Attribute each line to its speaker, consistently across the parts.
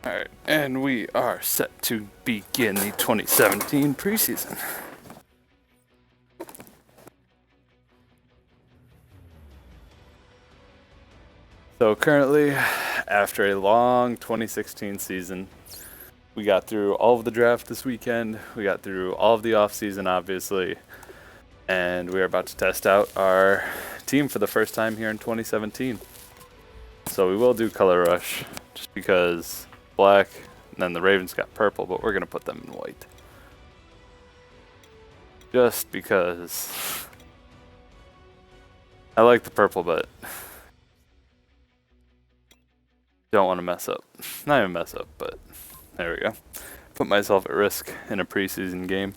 Speaker 1: Alright, and we are set to begin the 2017 preseason. So currently, after a long 2016 season, we got through all of the draft this weekend, we got through all of the offseason obviously, and we are about to test out our team for the first time here in 2017. So we will do color rush, just because black, and then the Ravens got purple, but we're going to put them in white. Just because I like the purple, but don't want to mess up. Not even mess up, but there we go. Put myself at risk in a preseason game.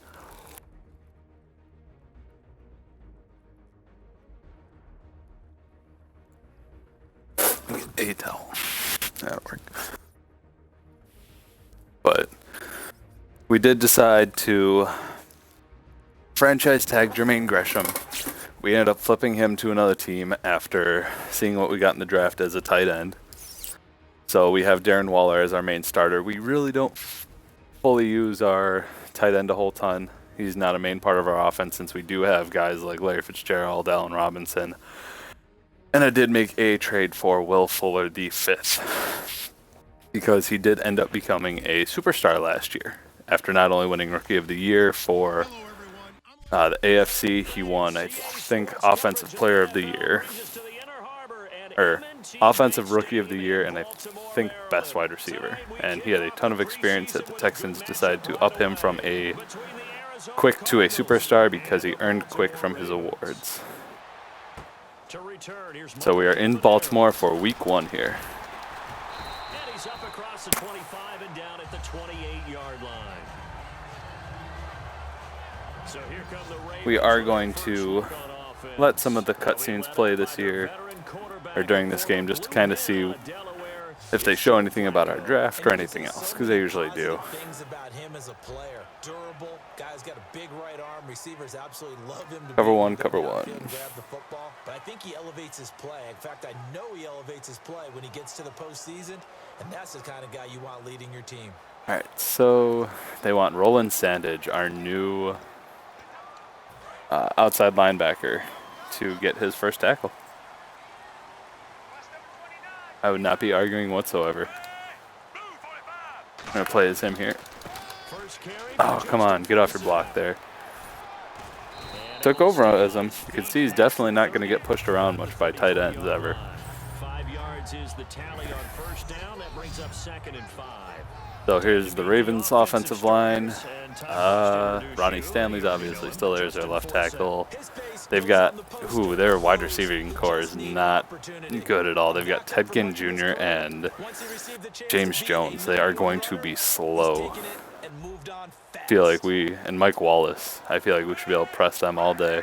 Speaker 1: A towel. That'll work. But we did decide to franchise tag Jermaine Gresham. We ended up flipping him to another team after seeing what we got in the draft as a tight end. So we have Darren Waller as our main starter. We really don't fully use our tight end a whole ton. He's not a main part of our offense since we do have guys like Larry Fitzgerald, Allen Robinson. And I did make a trade for Will Fuller the 5th because he did end up becoming a superstar last year. After not only winning Rookie of the Year for the AFC, he won, I think, Offensive Player of the Year, or Offensive Rookie of the Year, and I think Best Wide Receiver. And he had a ton of experience that the Texans decided to up him from a quick to a superstar because he earned quick from his awards. So we are in Baltimore for week 1 here.
Speaker 2: And he's up across the 25 and down at the 28-yard line. So here come the Ravens.
Speaker 1: We are going to let some of the cutscenes play this year, or during this game, just to kind of see if they show anything about our draft or anything else, because they usually do.
Speaker 3: Things about him as a player. Durable, guy's got a big right arm. Receivers absolutely love him to
Speaker 1: Cover
Speaker 3: be
Speaker 1: one,
Speaker 3: able to
Speaker 1: cover
Speaker 3: get
Speaker 1: one.
Speaker 3: upfield and grab the football. But I think he elevates his play. In fact, I know he elevates his play when he gets to the postseason, and that's the kind of guy you want leading your team.
Speaker 1: All right, so they want Roland Sandage, our new outside linebacker, to get his first tackle. I would not be arguing whatsoever. I'm going to play as him here. Oh, come on. Get off your block there. Took over as him. You can see he's definitely not going to get pushed around much by tight ends ever.
Speaker 2: 5 yards is the tally on first down. That brings up 2nd and 5.
Speaker 1: So here's the Ravens offensive line. Ronnie Stanley's obviously still there as their left tackle. They've got, their wide receiving core is not good at all. They've got Ted Ginn Jr. and James Jones. They are going to be slow. I feel like and Mike Wallace, I feel like we should be able to press them all day.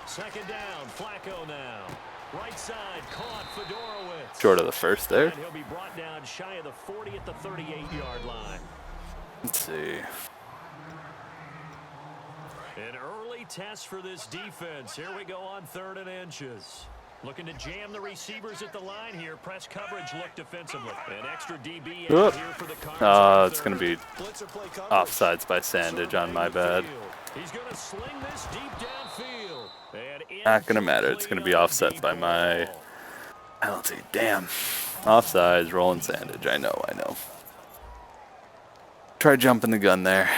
Speaker 2: 2nd down, Flacco now. Right side, caught Fedorowicz.
Speaker 1: Short of the first there.
Speaker 2: And he'll be brought down shy of the 40 at the 38-yard line.
Speaker 1: Let's see.
Speaker 2: An early test for this defense. Here we go on 3rd and inches. Looking to jam the receivers at the line here. Press coverage look defensively. An extra DB out here for the Cardinals.
Speaker 1: It's going to be offsides by Sandage on my bad.
Speaker 2: He's going to sling this deep downfield.
Speaker 1: Not going to matter. It's going to be offset by my penalty. Damn. Offsides, Roland Sandage. I know. Try jumping the gun there.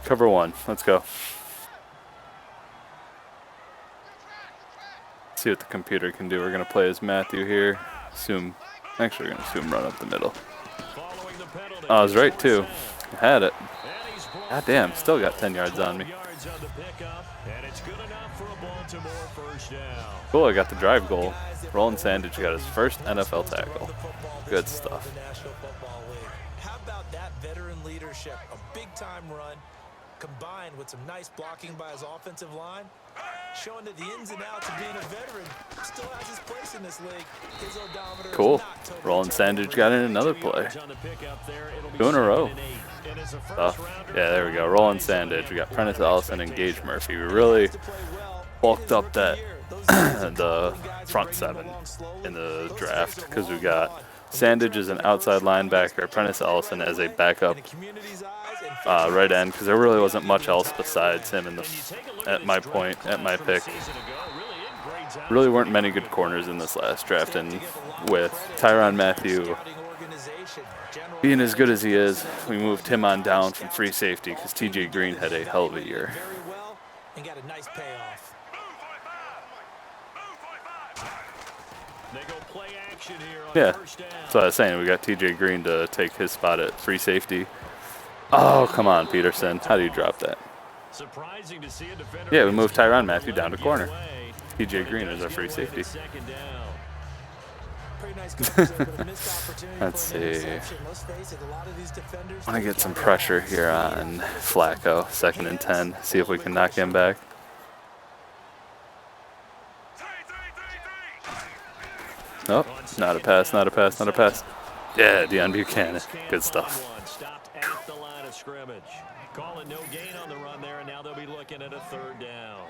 Speaker 1: Cover 1. Let's go. See what the computer can do. We're going to play as Matthew here. Actually, we're going to assume run up the middle. Oh, I was right, too. I had it. God damn, still got 10 yards on me. Cool, I got the drive goal. Roland Sandage got his first NFL tackle. Good stuff.
Speaker 3: How about that veteran leadership? A big-time run combined with some nice blocking by his offensive line. Showing that the ins and outs of being a veteran still has his place in this league. His odometer
Speaker 1: Cool.
Speaker 3: is not totally
Speaker 1: Roland Sandage got in another play. 2 in a row. Oh, yeah, there we go. Roland Sandage. We got Prentice Ellison and Gage Murphy. We really bulked up that the front 7 in the draft because we got Sandage as an outside linebacker, Prentice Ellison as a backup right end, because there really wasn't much else besides him at my pick. Really weren't many good corners in this last draft, and with Tyrann Mathieu being as good as he is, we moved him on down from free safety because TJ Green had a hell of a year.
Speaker 3: And got a nice payoff.
Speaker 1: Yeah, that's what I was saying. We got TJ Green to take his spot at free safety. Oh, come on, Peterson. How do you drop that? Yeah, we moved Tyrann Mathieu down to corner. TJ Green is our free safety. Let's see. I want to get some pressure here on Flacco. 2nd and 10. See if we can knock him back. Nope, not a pass, not a pass, not a pass. Yeah, Deion Buchanan. Good stuff.
Speaker 2: Calling no gain on the run there, and now they'll be looking at a 3rd down.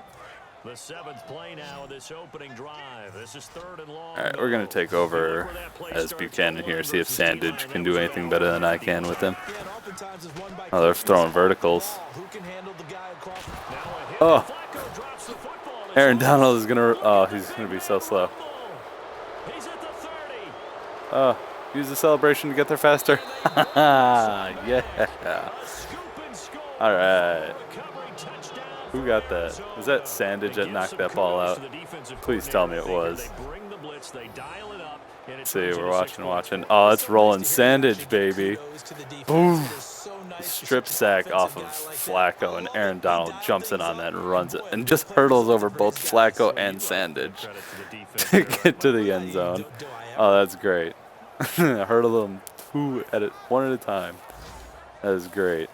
Speaker 2: The 7th play now of this opening drive. This is 3rd and long.
Speaker 1: All right, we're going to take over as Buchanan here, see if Sandage can do anything better than I can with him. Oh, they're throwing verticals. Oh, Aaron Donald is going to, oh, he's going to be so slow. Oh, use the celebration to get there faster. Yeah. All right. Who got that? Was that Sandage that knocked that ball out? Please tell me it was. Let's see, we're watching. Oh, it's Roland Sandage, baby. Boom. Strip sack off of Flacco, and Aaron Donald jumps in on that and runs it, and just hurdles over both Flacco and Sandage to get to the end zone. Oh, that's great. Hurdle them one at a time. That is great.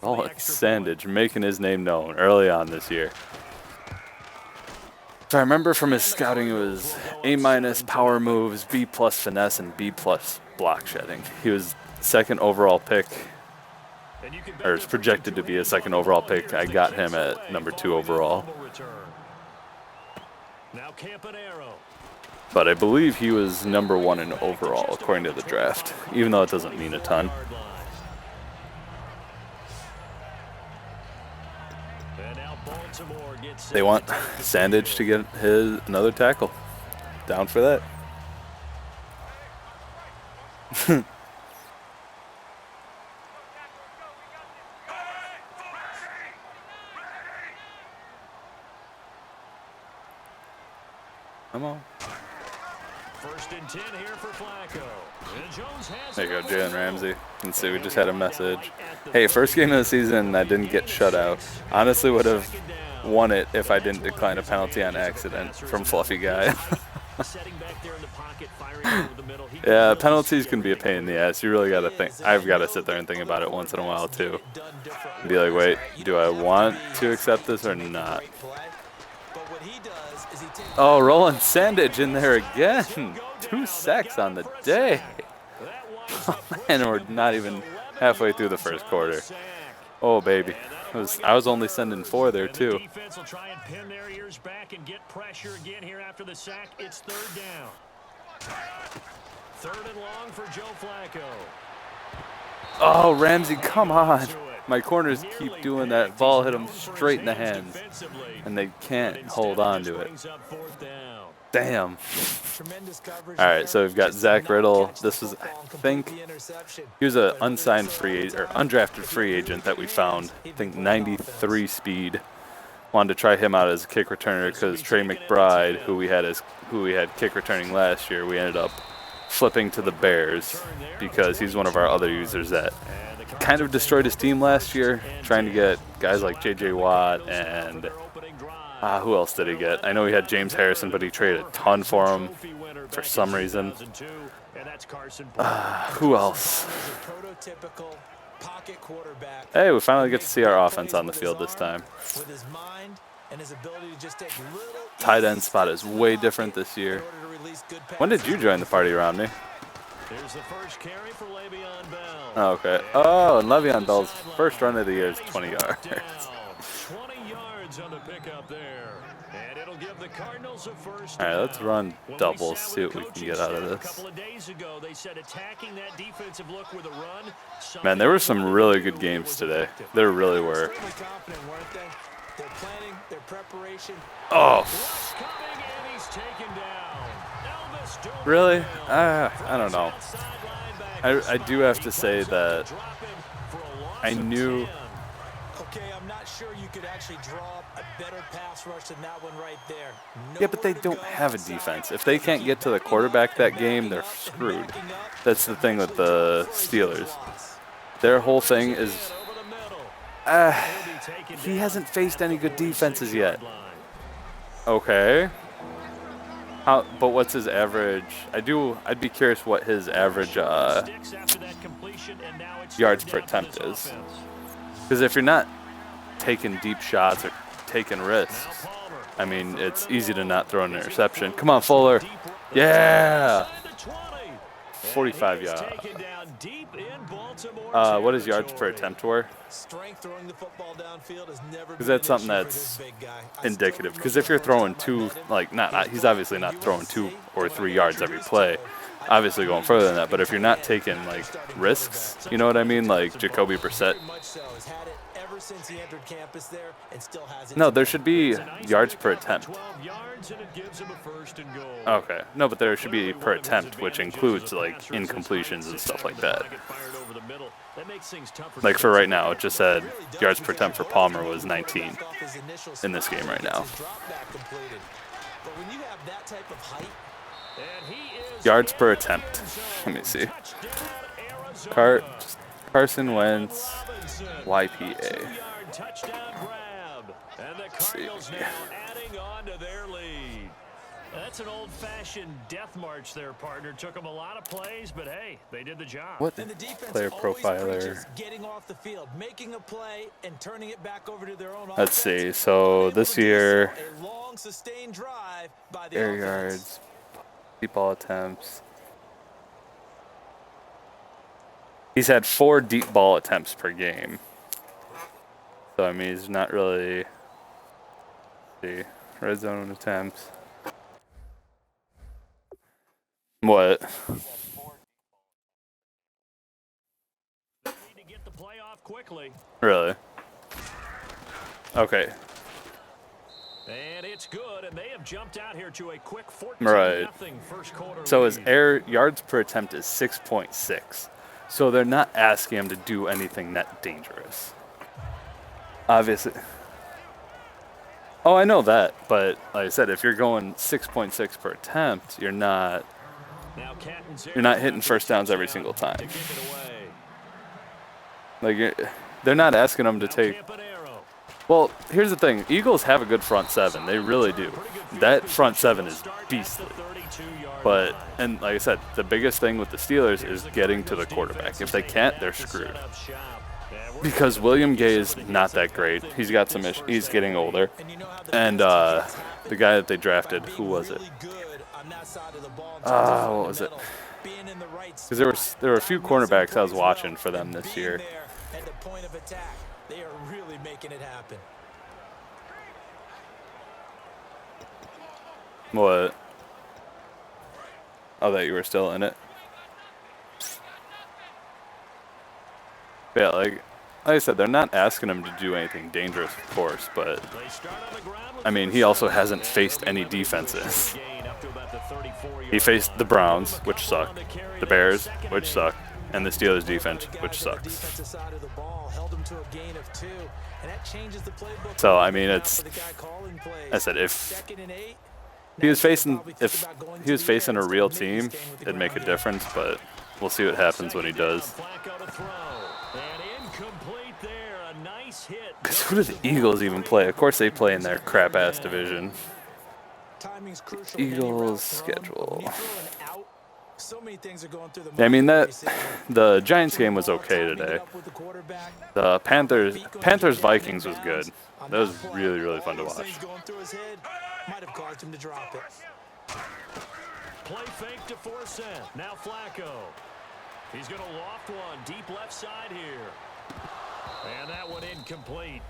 Speaker 1: Oh, it's Sandage making his name known early on this year. If I remember from his scouting, it was A- power moves, B+ finesse, and B+ block shedding. He was 2nd overall pick, or is projected to be a 2nd overall pick. I got him at number 2 overall. But I believe he was number 1 in overall according to the draft, even though it doesn't mean a ton. They want Sandage to get another tackle. Down for that. Come on.
Speaker 2: 1st and 10 here for Flacco.
Speaker 1: There you go, Jalen Ramsey. Let's see, we just had a message. Hey, first game of the season, I didn't get shut out. Honestly, would have won it if I didn't decline a penalty on accident from Fluffy Guy. Yeah, penalties can be a pain in the ass. You really got to think. I've got to sit there and think about it once in a while, too. Be like, wait, do I want to accept this or not? Oh, Roland Sandage in there again. 2 sacks on the day. Oh, man, we're not even halfway through the 1st quarter. Oh, baby. I was only sending 4 there, too.
Speaker 2: Defense will try and pin their ears back and get pressure again here after the sack. It's 3rd down. 3rd and long for Joe Flacco.
Speaker 1: Oh, Ramsey, come on. My corners keep doing that. Ball hit them straight in the hands, and they can't hold on to it. Damn. All right, so we've got Zach Riddle. This was, I think, he was an unsigned free agent, or undrafted free agent that we found. I think 93 speed. Wanted to try him out as a kick returner because Trey McBride, who we had kick returning last year, we ended up flipping to the Bears because he's one of our other users that kind of destroyed his team last year, trying to get guys like J.J. Watt and who else did he get? I know he had James Harrison, but he traded a ton for him for some reason. Who else?
Speaker 3: pocket quarterback.
Speaker 1: Hey, we finally get to see our offense on the field this time.
Speaker 3: With his mind and his ability to just take little
Speaker 1: Tight end spot is way different this year. When did you join the party, Romney?
Speaker 2: Here's the first carry for Le'Veon Bell.
Speaker 1: Oh, okay. Oh, and Le'Veon Bell's first run of the year is 20 yards.
Speaker 2: 20 yards on the pickup there. And it'll give the Cardinals a first
Speaker 1: All right, let's run
Speaker 2: When we
Speaker 1: doubles,
Speaker 2: sat
Speaker 1: see
Speaker 2: with
Speaker 1: what we can
Speaker 2: coaching
Speaker 1: get out of
Speaker 2: staff
Speaker 1: this.
Speaker 2: A couple of days ago, they said attacking that defensive look with a run.
Speaker 1: Man, there were some really good games today. There really were.
Speaker 3: Extremely confident, weren't they? Their planning, their preparation.
Speaker 1: Oh,
Speaker 2: Blitz coming, and he's taken down. Elvis Duval.
Speaker 1: really? I don't know.
Speaker 2: Outside linebacker.
Speaker 1: I do have to say that
Speaker 2: Drop him for a loss
Speaker 1: I
Speaker 2: of
Speaker 1: knew
Speaker 2: 10.
Speaker 3: Okay, I'm not sure you could actually draw up a better pass rush than that one right there.
Speaker 1: Yeah, but they don't have a defense. If they can't get to the quarterback that game, they're screwed. That's the thing with the Steelers. Their whole thing is he hasn't faced any good defenses yet. Okay. But what's his average? I'd be curious what his average yards per attempt is. Because if you're not taking deep shots or taking risks, I mean, it's easy to not throw an interception. Come on, Fuller. Yeah. 45 yards. What is yards per attempt were? Because that's something that's indicative. Because if you're throwing two, like, he's obviously not throwing 2 or 3 yards every play. Obviously going further than that. But if you're not taking, like, risks, you know what I mean? Like Jacoby Brissett. No, there should be yards per attempt. Okay. No, but there should be per attempt, which includes, like, incompletions and stuff like that. Like, for right now, it just said yards per attempt for Palmer was 19 in this game right now. Yards per attempt. Let me see. Carson Wentz, YPA. Let's see.
Speaker 2: That's an old-fashioned death march there, partner. Took them a lot of plays, but hey, they did the job.
Speaker 1: What player profiler?
Speaker 3: Getting off the field, making a play and turning it back over to their own
Speaker 1: Let's see. So this year,
Speaker 3: a long sustained drive by the
Speaker 1: air
Speaker 3: offense.
Speaker 1: yards, deep ball attempts. He's had 4 deep ball attempts per game. So I mean, he's not really. Let's see, red zone attempts. What?
Speaker 2: Need to get the play off quickly.
Speaker 1: Really? Okay.
Speaker 2: And it's good, and they have jumped out here to a quick 14-0
Speaker 1: Right.
Speaker 2: first quarter
Speaker 1: So his
Speaker 2: lead.
Speaker 1: air yards per attempt is 6.6. So they're not asking him to do anything that dangerous. Obviously. Oh, I know that, but like I said, if you're going 6.6 per attempt, you're not hitting first downs every single time. Like they're not asking him to take. Well, here's the thing: Eagles have a good front seven. They really do. That front seven is beastly. But and like I said, the biggest thing with the Steelers is getting to the quarterback. If they can't, they're screwed. Because William Gay is not that great. He's got some issues. He's getting older. And the guy that they drafted, who was it? What was it? Because there were a few cornerbacks I was watching for them this year.
Speaker 3: At the point of attack, they are really making it happen.
Speaker 1: What? Oh, that you were still in it? Yeah, like I said, they're not asking him to do anything dangerous, of course, but I mean, he also hasn't faced any defenses. He faced the Browns, which suck, the Bears, which suck, and the Steelers defense, which sucks. So I mean, I said if he was facing a real team, it'd make a difference, but we'll see what happens when he does. Because who do the Eagles even play? Of course they play in their crap-ass division. Eagles schedule.
Speaker 3: So many things are going through the
Speaker 1: Yeah, I mean,
Speaker 3: mind
Speaker 1: the Giants game was okay today. The Panthers Vikings was good. That was really, really fun to watch.
Speaker 3: Going through his head might have caused him to drop it.
Speaker 2: Play fake to force it. Now Flacco. He's going to loft one deep left side here. And that one incomplete.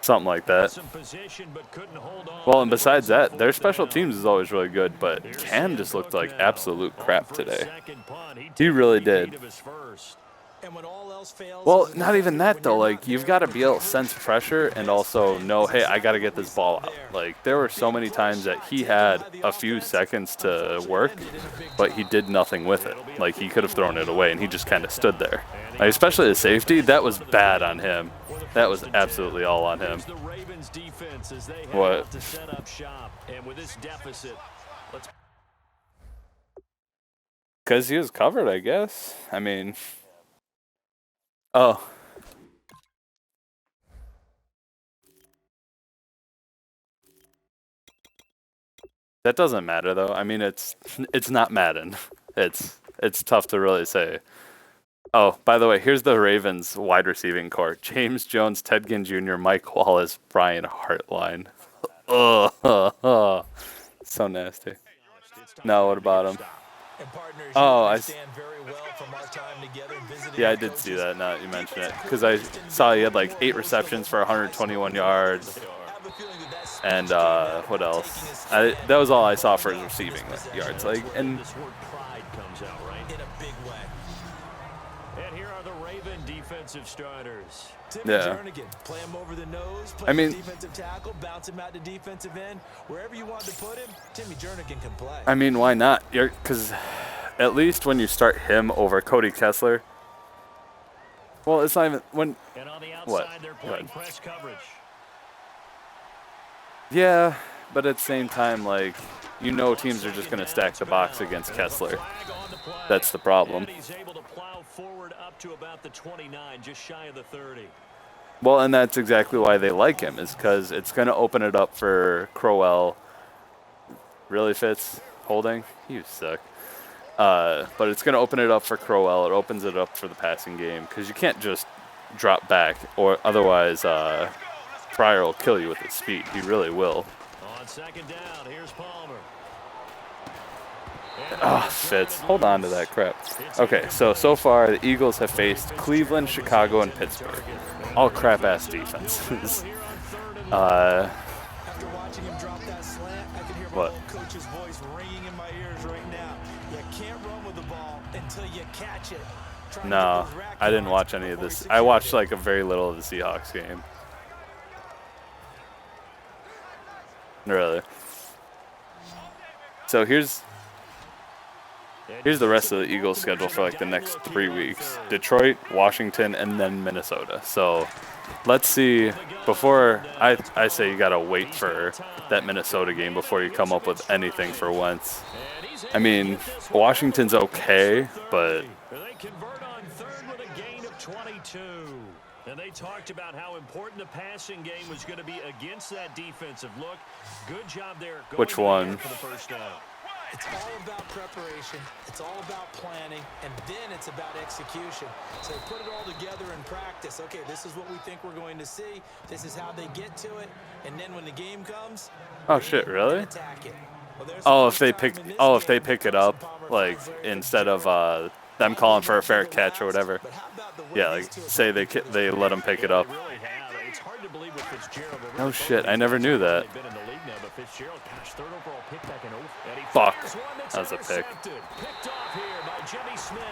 Speaker 1: Something like that.
Speaker 2: Some position, but couldn't hold on.
Speaker 1: Well, and besides that, their special teams is always really good, but Cam just looked like absolute crap today. He really did.
Speaker 3: And when all else fails,
Speaker 1: Well, not even that though. Like, you've got to be able to sense pressure and also know, hey, I got to get this ball out. Like, there were so many times that he had a few seconds to work, but he did nothing with it. Like, he could have thrown it away, and he just kind of stood there. Like, especially the safety, that was bad on him. That was absolutely all on him. What? Because he was covered, I guess. I mean... Oh. That doesn't matter though. I mean, it's not Madden. It's tough to really say. Oh, by the way, here's the Ravens wide receiving core: James Jones, Ted Ginn Jr., Mike Wallace, Brian Hartline. Ugh, so nasty. No, what about him? Oh, yeah, I did see that now that you mention it, because I saw he had like 8 receptions for 121 yards, and what else? That was all I saw for his receiving yards. Like, and
Speaker 2: here are the Raven defensive starters.
Speaker 1: yeah.
Speaker 3: Play him over the nose,
Speaker 1: I mean,
Speaker 3: defensive tackle, bounce him out to defensive end. Wherever you want to put him, Timmy Jernigan can play.
Speaker 1: I mean, why not? Because at least when you start him over Cody Kessler, well, it's not even when.
Speaker 2: And on the outside,
Speaker 1: what?
Speaker 2: They're playing press coverage.
Speaker 1: Yeah, but at the same time, like, you know, teams are just going to stack the box against Kessler. That's the problem.
Speaker 2: He's able to plow forward up to about the 29, just shy of the 30.
Speaker 1: Well, and that's exactly why they like him, is because it's going to open it up for Crowell. Really, Fitz? Holding? You suck. But it's going to open it up for Crowell. It opens it up for the passing game, because you can't just drop back, or otherwise Pryor will kill you with his speed. He really will.
Speaker 2: On second down, here's Palmer.
Speaker 1: Oh, Fitz. Hold on to that crap. Okay, so far the Eagles have faced Cleveland, Chicago, and Pittsburgh. All crap-ass defenses.
Speaker 3: After watching him drop that slant, I can hear my
Speaker 1: What?
Speaker 3: old coach's voice ringing in my ears right now. You can't run with the ball until you catch it.
Speaker 1: No, I didn't watch any of this. I watched like a very little of the Seahawks game. Really. So here's the rest of the Eagles' schedule for like the next 3 weeks: Detroit, Washington, and then Minnesota. So let's see. Before I say you gotta wait for that Minnesota game before you come up with anything for Wentz. I mean, Washington's okay, but
Speaker 2: They convert on third with a gain of 22. And they talked about how important the passing game was going to be against that defensive look. Good job there.
Speaker 1: Which one?
Speaker 2: For the first down.
Speaker 3: It's all about preparation. It's all about planning. And then it's about execution. So put it all together in practice. Okay, this is what we think we're going to see. This is how they get to it. And then when the game comes,
Speaker 1: oh shit, really?
Speaker 3: attack it.
Speaker 1: Oh, if they pick it up, like instead of them calling for a fair catch or whatever. Yeah, like say they let them pick it up. Oh shit, I never knew that. Fuck, that was a pick.
Speaker 2: Picked off here by Jimmy Smith.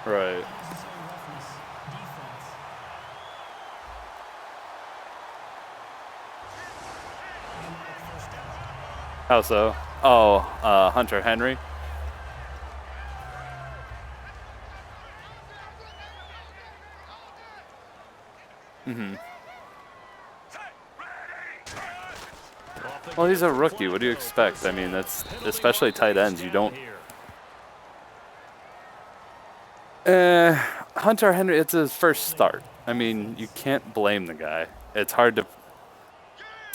Speaker 1: Right. How so? Oh, Hunter Henry. Well, he's a rookie. What do you expect? I mean, that's especially tight ends. You don't. Hunter Henry, it's his first start. I mean, you can't blame the guy. It's hard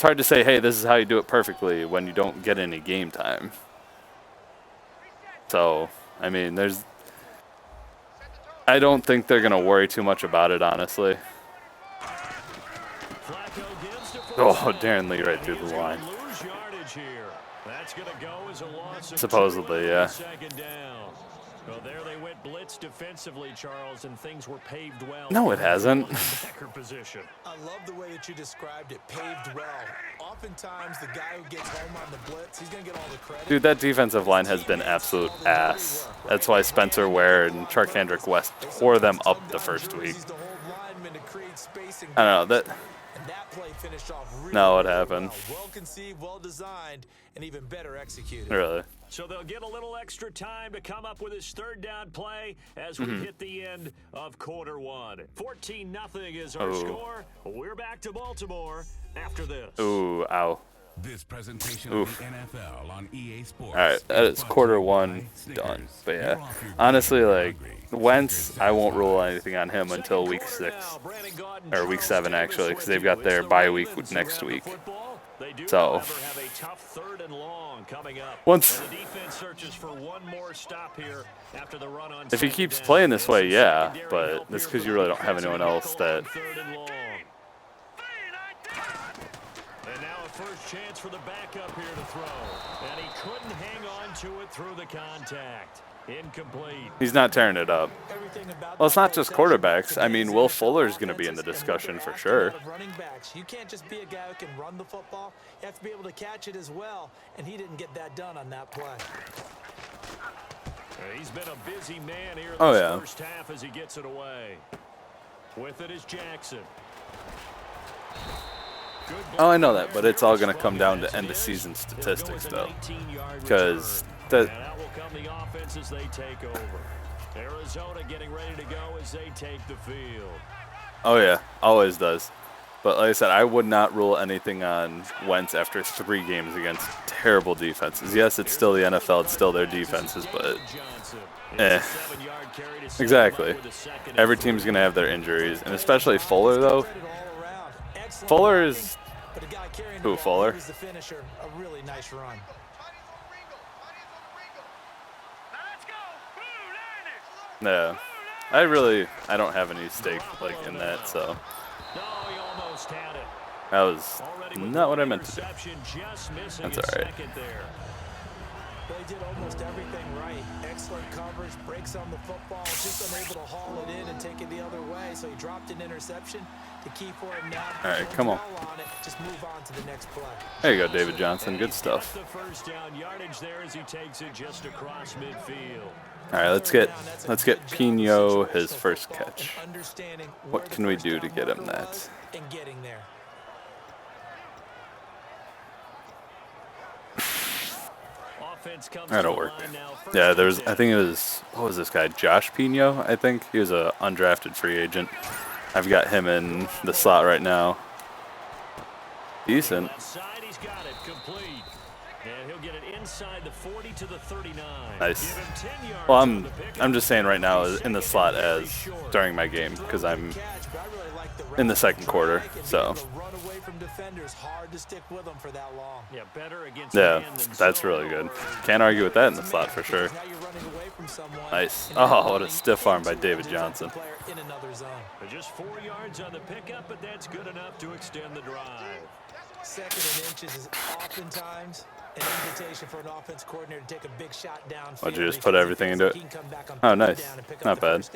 Speaker 1: it's hard to say, hey, this is how you do it perfectly when you don't get any game time. So, I mean, I don't think they're going to worry too much about it, honestly. Oh, Darren Lee right through the line. Supposedly, yeah.
Speaker 2: Well, there they went blitz defensively, Charles, and things were paved well.
Speaker 1: No, it hasn't.
Speaker 3: Position. I love the way that you described it, paved well. Oftentimes, the guy who gets home on the blitz, he's going to get all the credit.
Speaker 1: Dude, that defensive line has been absolute ass. That's why Spencer Ware and Charkandrick West tore them up the first week. I don't know.
Speaker 3: That play finished off really
Speaker 1: no, what happened?
Speaker 3: Well conceived, well designed, and even better executed.
Speaker 1: Really?
Speaker 2: So they'll get a little extra time to come up with his third down play as we hit the end of quarter one. 14-0 is our score. We're back to Baltimore after this.
Speaker 1: Ooh, ow.
Speaker 4: This presentation of the NFL on EA Sports.
Speaker 1: All right, that is quarter one done. But yeah, honestly, like Wentz, I won't rule anything on him until week 6 or week 7 actually, because they've got their bye week next week. So once, if he keeps playing this way, yeah, but that's because you really don't have anyone else that.
Speaker 2: First chance for the backup here to throw, and he couldn't hang on to it through the contact. Incomplete.
Speaker 1: He's not tearing it up. Well, it's not just quarterbacks. I mean, Will Fuller's going to be in the discussion for sure.
Speaker 3: You can't just be a guy who can run the football. You have to be able to catch it as well, and he didn't get that done on that play.
Speaker 2: He's been a busy man here
Speaker 1: in
Speaker 2: this first half as he gets it away. With it is Jackson.
Speaker 1: Oh, I know that, but it's all going to come down to end-of-season statistics, though, because
Speaker 2: that will come the offense as they take over. Arizona getting ready to go as they take the field.
Speaker 1: Oh yeah, always does. But like I said, I would not rule anything on Wentz after 3 games against terrible defenses. Yes, it's still the NFL, it's still their defenses, but exactly. Every team's going to have their injuries, and especially Fuller, though. Fuller is... Who, Fuller?
Speaker 3: A really nice run.
Speaker 1: No. I don't have any stake in that, so. That was not what I meant to do. That's all right.
Speaker 3: They did almost everything right. Excellent coverage, breaks on the football, just unable to haul it in and take it the other way. So he dropped an interception. The key for him now.
Speaker 1: All right, come on.
Speaker 3: Just move on to the next play.
Speaker 1: There you go, David Johnson. Good stuff.
Speaker 2: The first down yardage there as he takes it just across midfield.
Speaker 1: All right, let's get Pino his first catch. What can we do to get him that?
Speaker 3: And getting there.
Speaker 1: That'll work. Yeah, I think it was, what was this guy, Josh Pino, I think? He was a undrafted free agent. I've got him in the slot right now. Decent. Nice. Well, I'm just saying right now in the slot as during my game because I'm in the second quarter, so. Yeah, that's really good. Can't argue with that in the slot for sure. Nice. Oh, what a stiff arm by David Johnson.
Speaker 2: Just 4 yards on the pickup, but that's good enough to extend the drive.
Speaker 3: Second and inches is oftentimes an invitation for an offense coordinator to take a big shot downfield.
Speaker 1: Would you just put everything into it? Oh, nice. Not bad.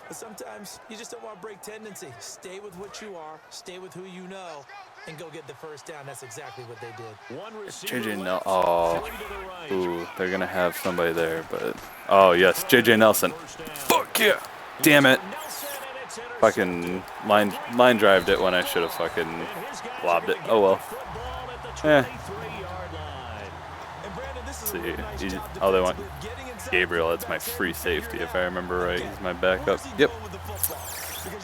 Speaker 3: But sometimes you just don't want to break tendency. Stay with what you are, stay with who you know, and go get the first down. That's exactly what they did.
Speaker 1: JJ Nelson. Oh, ooh, they're going to have somebody there, but. Oh, yes, JJ Nelson. Fuck yeah. Damn it. Fucking line drived it when I should have fucking lobbed it. Oh, well. Let's see. Oh, they want Gabriel. That's my free safety, if I remember right. He's my backup. Yep.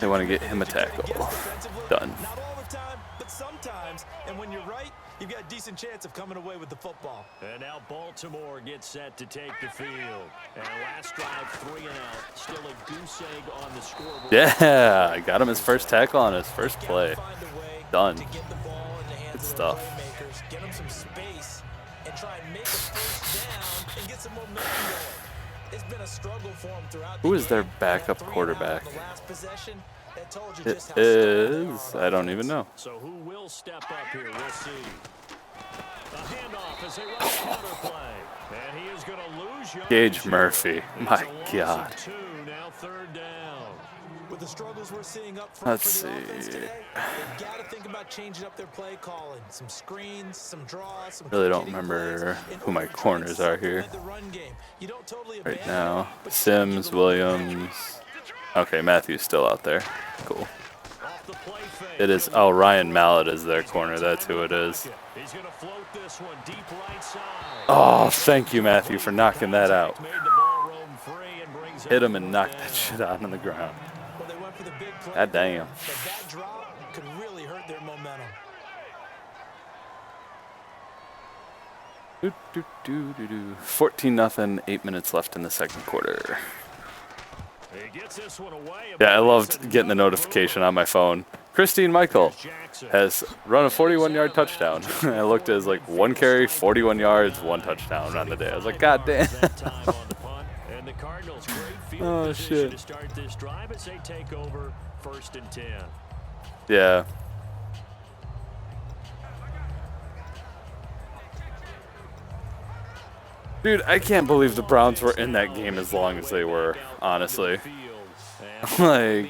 Speaker 1: They want to get him a tackle. Done.
Speaker 3: Not all the time, but sometimes. And when you're right, you've got a decent chance of coming away with the football.
Speaker 2: And now Baltimore gets set to take the field. And last drive, 3 and out. Still a goose egg on the scoreboard.
Speaker 1: Yeah, I got him his first tackle on his first play. Done.
Speaker 3: guys that are playmakers, get them some space, and try and make a first down and get some momentum going. It's been a struggle for them throughout the
Speaker 1: Who is their
Speaker 3: game.
Speaker 1: backup
Speaker 3: That 3 and out
Speaker 1: quarterback?
Speaker 3: on the last possession, that told you
Speaker 1: It
Speaker 3: just how strong they
Speaker 1: is.
Speaker 3: are on
Speaker 1: I don't
Speaker 3: offense.
Speaker 1: even know.
Speaker 2: So who will step up here? We'll see. A handoff as they run a counter play. And he is going to lose yardage
Speaker 1: Gage
Speaker 2: here.
Speaker 1: Murphy.
Speaker 2: It's
Speaker 1: My
Speaker 2: a loss of
Speaker 1: God.
Speaker 2: 2, now 3rd down.
Speaker 3: With the struggles we're seeing up front
Speaker 1: Let's
Speaker 3: for the offense
Speaker 1: see.
Speaker 3: today, they've got to think about changing up their play calling. Some screens, some draws, some
Speaker 1: Really don't
Speaker 3: quick-hitting plays
Speaker 1: remember
Speaker 3: in
Speaker 1: who my
Speaker 3: order to try and
Speaker 1: corners are here
Speaker 3: supplement the run game. You don't totally
Speaker 1: right
Speaker 3: abandon
Speaker 1: now.
Speaker 3: it, but you gotta give
Speaker 1: Sims,
Speaker 3: them a little
Speaker 1: Williams. Okay, Matthew's still out there. Cool.
Speaker 2: Off the play fake.
Speaker 1: It is. Oh, Ryan Mallett is their corner. That's who it is.
Speaker 2: He's going to float this one deep right side.
Speaker 1: Oh, thank you, Matthew, for knocking that out.
Speaker 2: Made the ball roam free and brings
Speaker 1: Hit
Speaker 2: up
Speaker 1: him and knock
Speaker 2: fourth
Speaker 1: that
Speaker 2: down.
Speaker 1: shit out on the ground.
Speaker 3: Well, they went for the big play
Speaker 1: God
Speaker 3: there,
Speaker 1: damn.
Speaker 3: but that drop could really hurt their momentum.
Speaker 1: 14-0, 8 minutes left in the second quarter.
Speaker 2: He gets this one away.
Speaker 1: Yeah, I loved getting the notification on my phone. Christine Michael has run a 41-yard touchdown. I looked as like 1 carry, 41 yards, 1 touchdown on the day. I was like, God damn.
Speaker 2: And the Cardinals, great field
Speaker 1: Oh,
Speaker 2: position
Speaker 1: shit.
Speaker 2: to start this drive as they take over 1st and 10.
Speaker 1: Yeah. Dude, I can't believe the Browns were in that game as long as they were, honestly. Like,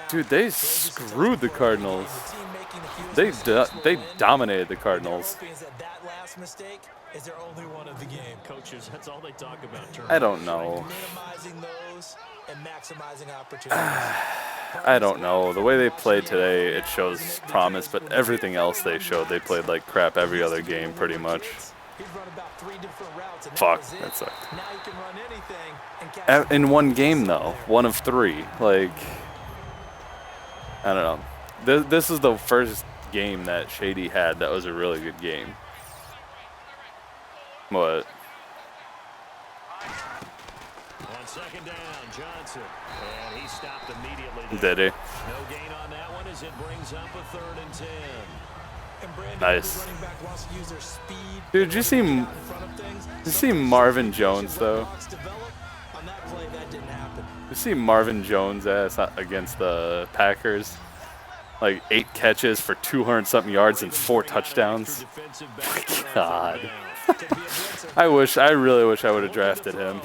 Speaker 1: dude, they screwed the Cardinals. They dominated the Cardinals.
Speaker 3: That last mistake is their only one of the game.
Speaker 2: Coaches, that's all they talk about.
Speaker 1: I don't know.
Speaker 3: Minimizing those and maximizing opportunities.
Speaker 1: I don't know. The way they played today, it shows promise, but everything else they showed, they played like crap every other game, pretty much.
Speaker 3: He'd run about 3 different routes, and
Speaker 1: Fuck,
Speaker 3: that was it.
Speaker 1: that sucked.
Speaker 3: Now you can run anything and catch
Speaker 1: In one game, though, 1 of 3. Like, I don't know. This is the first game that Shady had that was a really good game. What?
Speaker 2: On 2nd down, Johnson. And he stopped immediately.
Speaker 1: Did he?
Speaker 2: No gain on that one as it brings up a 3rd and 10.
Speaker 3: And Brandon,
Speaker 1: Nice.
Speaker 3: every running back wants to use their speed.
Speaker 1: Dude, did you see Marvin Jones, though?
Speaker 3: On that play, that didn't happen.
Speaker 1: You see Marvin Jones ass against the Packers? Like 8 catches for 200-something yards and 4 touchdowns. My God. I really wish I would have drafted him.
Speaker 2: And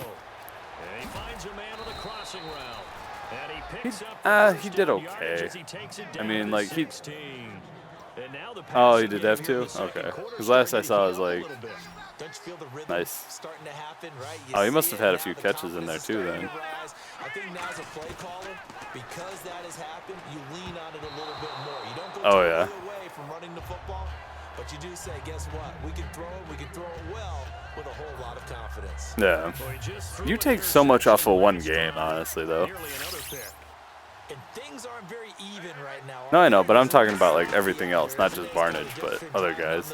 Speaker 2: he finds a man on the crossing route. And he picks up
Speaker 1: He did
Speaker 2: first down
Speaker 1: okay.
Speaker 2: yardage as he takes it
Speaker 1: I
Speaker 2: down
Speaker 1: mean,
Speaker 2: to
Speaker 1: like,
Speaker 2: 16. And now the
Speaker 1: Oh,
Speaker 2: pass
Speaker 1: he did
Speaker 2: again
Speaker 1: that
Speaker 2: here in
Speaker 1: too?
Speaker 2: the second
Speaker 1: Okay.
Speaker 2: quarter,
Speaker 1: Because last I
Speaker 2: starting to
Speaker 1: saw was
Speaker 2: heat up a
Speaker 1: like,
Speaker 2: little bit.
Speaker 3: Don't you feel the rhythm
Speaker 1: nice.
Speaker 3: starting to happen, right? You
Speaker 1: Oh, he must
Speaker 3: see
Speaker 1: have
Speaker 3: it
Speaker 1: had a
Speaker 3: now,
Speaker 1: few
Speaker 3: the
Speaker 1: catches in there
Speaker 3: confidence is
Speaker 1: too
Speaker 3: starting
Speaker 1: then.
Speaker 3: to rise. I think now as a play caller, because that has happened, you lean on it a little bit more. You don't go
Speaker 1: Oh,
Speaker 3: totally
Speaker 1: yeah.
Speaker 3: away from running the football, but you do say, guess what? We can throw it well with a whole lot of confidence.
Speaker 1: Yeah.
Speaker 2: Well, he just threw
Speaker 1: You
Speaker 2: an
Speaker 1: take so much off of one
Speaker 2: interception
Speaker 1: game, honestly, though.
Speaker 2: Nearly another pick.
Speaker 3: And things aren't very even right now.
Speaker 1: No, I know, but I'm talking about like everything else, not just Barnage, but other guys.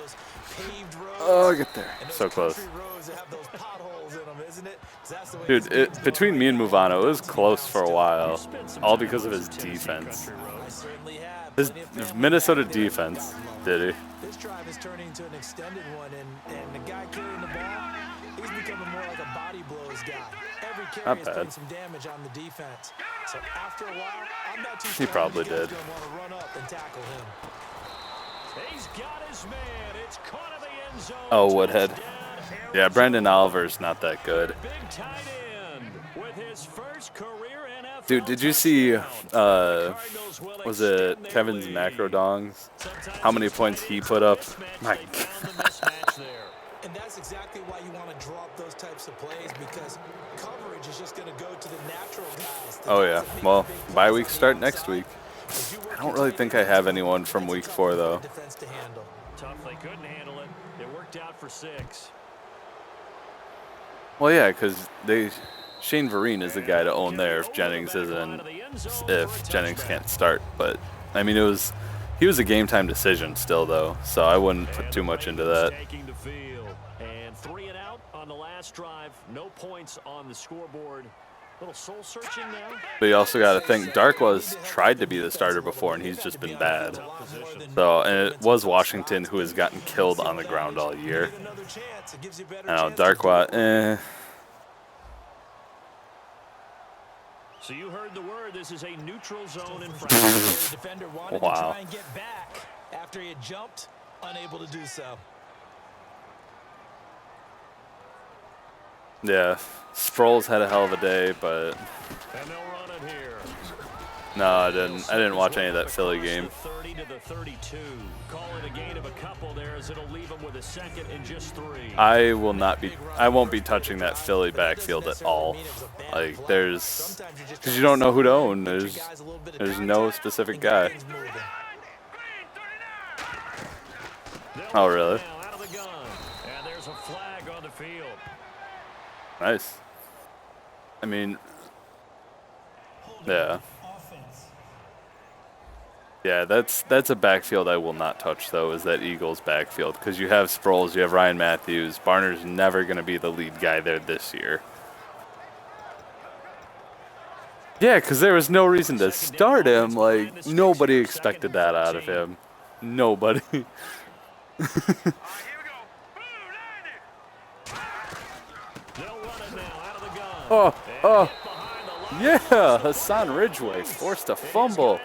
Speaker 1: Oh, get there. So close. Dude, between me and Movano, it was close for a while, all because of his defense. His Minnesota defense, did he?
Speaker 3: This drive is turning into an extended one, and the guy carrying the ball, he's becoming more like a body blows guy. Every carry
Speaker 1: Not
Speaker 3: is
Speaker 1: bad.
Speaker 3: putting some damage on the defense. So after a while, I'm not too
Speaker 1: He
Speaker 3: sure
Speaker 1: probably
Speaker 3: how many guys
Speaker 1: did.
Speaker 3: gonna want to run up and tackle him.
Speaker 2: He's got his man. It's caught in the end zone.
Speaker 1: Oh, Woodhead.
Speaker 2: Touchdown,
Speaker 1: Yeah, Brandon Oliver's not that good.
Speaker 2: Big tight end with his first career NFL
Speaker 1: Dude, did you see,
Speaker 2: Cardinals will
Speaker 1: was it
Speaker 2: extend their
Speaker 1: Kevin's
Speaker 2: lead.
Speaker 1: macro dongs?
Speaker 2: Sometimes
Speaker 1: How many
Speaker 2: it's
Speaker 1: points
Speaker 2: like
Speaker 1: he
Speaker 2: the
Speaker 1: put up?
Speaker 2: mismatch,
Speaker 1: My
Speaker 2: they found the mismatch there.
Speaker 3: And that's exactly why you want to draw up those types of plays, because coverage is just going to go to the natural guys.
Speaker 1: Oh, yeah. Well, bye week start next week. I don't really think I have anyone from week 4, though.
Speaker 3: Defense to handle.
Speaker 2: Tough, they couldn't handle it. It worked out for 6.
Speaker 1: Well, yeah, because Shane Vereen is the guy to own there if Jennings can't start. But I mean, he was a game time decision still though, so I wouldn't put too much into that.
Speaker 2: Taking the field. And 3 and out on the last drive. No points on the scoreboard. Little soul searching now.
Speaker 1: But you also got to think Darkwa's tried to be the starter before, and he's just been bad. So, and it was Washington who has gotten killed on the ground all year. Now Darkwa,
Speaker 2: So you heard the word. This is a neutral zone in front. The defender wanted to try and get back after he had jumped, unable to do so.
Speaker 1: Yeah, Sproles had a hell of a day, but
Speaker 2: And they'll run it here.
Speaker 1: no, I didn't watch any of that Philly game.
Speaker 2: 30 to the 32. Call it a gain of a couple there as it'll leave them with a second and just 3.
Speaker 1: I won't be touching that Philly backfield at all. Like because you don't know who to own. There's no specific guy. Oh really?
Speaker 2: And there's a flag on the field.
Speaker 1: Nice. I mean, yeah. Yeah, that's a backfield I will not touch, though, is that Eagles backfield. Because you have Sproles, you have Ryan Matthews. Barner's never going to be the lead guy there this year. Yeah, because there was no reason to start him. Like, nobody expected that out of him. Nobody. Oh, yeah, Hassan Ridgeway forced a fumble.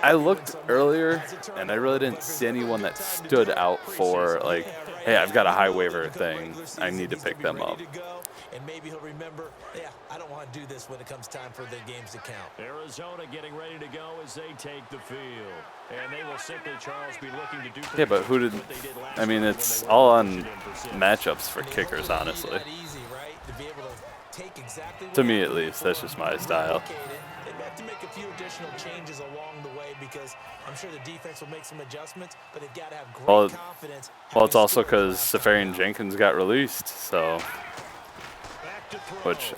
Speaker 1: I looked earlier, and I really didn't see anyone that stood out for, like, hey, I've got a high waiver thing. I need to pick them up.
Speaker 3: And maybe he'll remember, yeah, I don't want to do this when it comes time for the games to count.
Speaker 2: Arizona getting ready to go as they take the field. And they will simply, Charles, be looking to do.
Speaker 1: Yeah, but who did? I mean, it's all on matchups for kickers, honestly. To me, at least, that's just my style.
Speaker 3: They have to make a few additional changes along the way because I'm sure the defense will make some adjustments, but they've got to have great confidence.
Speaker 1: Well, it's also because Safarian Jenkins got released, so. Which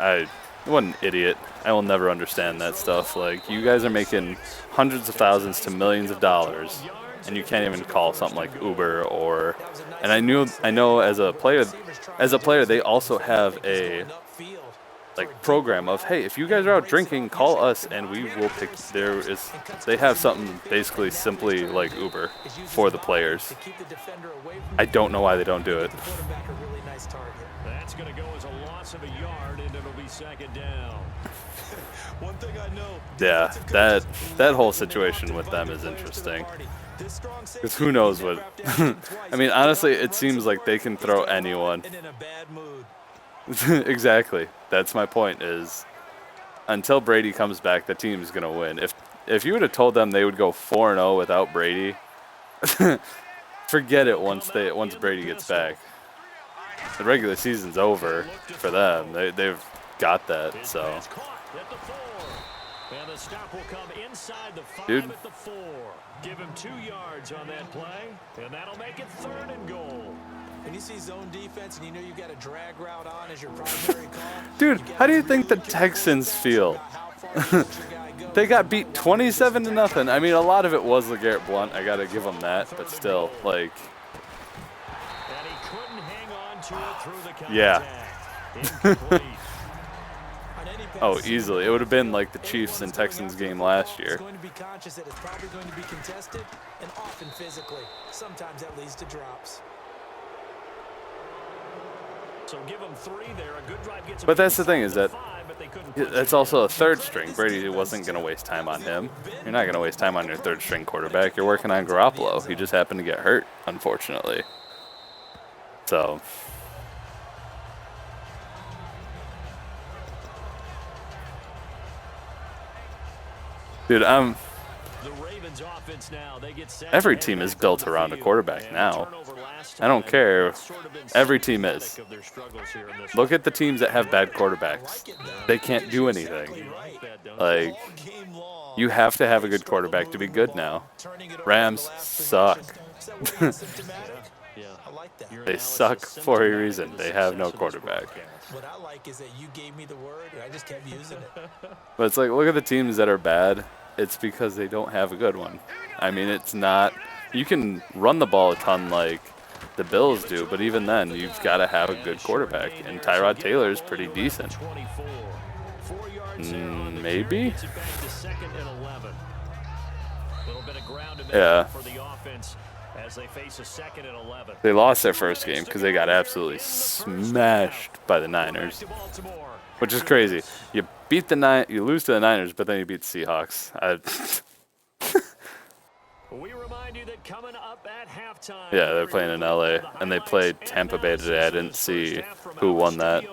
Speaker 1: what an idiot. I will never understand that stuff. Like, you guys are making hundreds of thousands to millions of dollars, and you can't even call something like Uber or. And I know as a player, they also have a program of, hey, if you guys are out drinking, call us and we will pick. They have something basically simply like Uber for the players. I don't know why they don't do it.
Speaker 2: That's going to go as a loss of a yard, and it'll be second down.
Speaker 3: One thing I know.
Speaker 1: Yeah, that whole situation with them is interesting. Because who knows what. I mean, honestly, it seems like they can throw anyone. Exactly. That's my point, is until Brady comes back, the team's going to win. If you would have told them they would go 4-0 without Brady, forget it once Brady gets back. The regular season's over for them. They've got that, so.
Speaker 2: And the stop will come inside the 5
Speaker 1: Dude.
Speaker 2: at the 4. Give him 2 yards on that play, and that'll make it 3rd and goal.
Speaker 3: When you see zone defense and you know you've got a drag route on as your primary call.
Speaker 1: Dude, how do you think the Texans feel? They got beat 27-0. I mean, a lot of it was LeGarrette Blount. I got to give them that, but still, like.
Speaker 2: And he couldn't hang on to it through the
Speaker 1: Yeah. Oh, easily. It would have been like the Chiefs and Texans game last year.
Speaker 3: It's going to be conscious that it's probably going to be contested and often physically. Sometimes that leads to drops.
Speaker 2: So give them 3 there. A good drive gets
Speaker 1: But that's the thing, is that that's also a third string. Brady wasn't going to waste time on him. You're not going to waste time on your third string quarterback. You're working on Garoppolo. He just happened to get hurt, unfortunately. So. Dude, every team is built around a quarterback now. I don't care. Every team is. Look at the teams that have bad quarterbacks. They can't do anything. Like, you have to have a good quarterback to be good now. Rams suck. They suck for a reason. They have no quarterback.
Speaker 3: What I like is that you gave me the word and I just kept using it.
Speaker 1: But it's like, look at the teams that are bad. It's because they don't have a good one. I mean, it's not. You can run the ball a ton, like The Bills do, but even then, you've got to have a good quarterback, and Tyrod Taylor is pretty decent. Maybe? Yeah.
Speaker 2: As they face a 2nd and 11.
Speaker 1: They lost their first game because they got absolutely smashed by the Niners, which is crazy. You lose to the Niners, but then you beat the Seahawks.
Speaker 2: We remind you that coming up at halftime.
Speaker 1: Yeah, they're playing in LA, and they played Tampa Bay today. I didn't see who won that.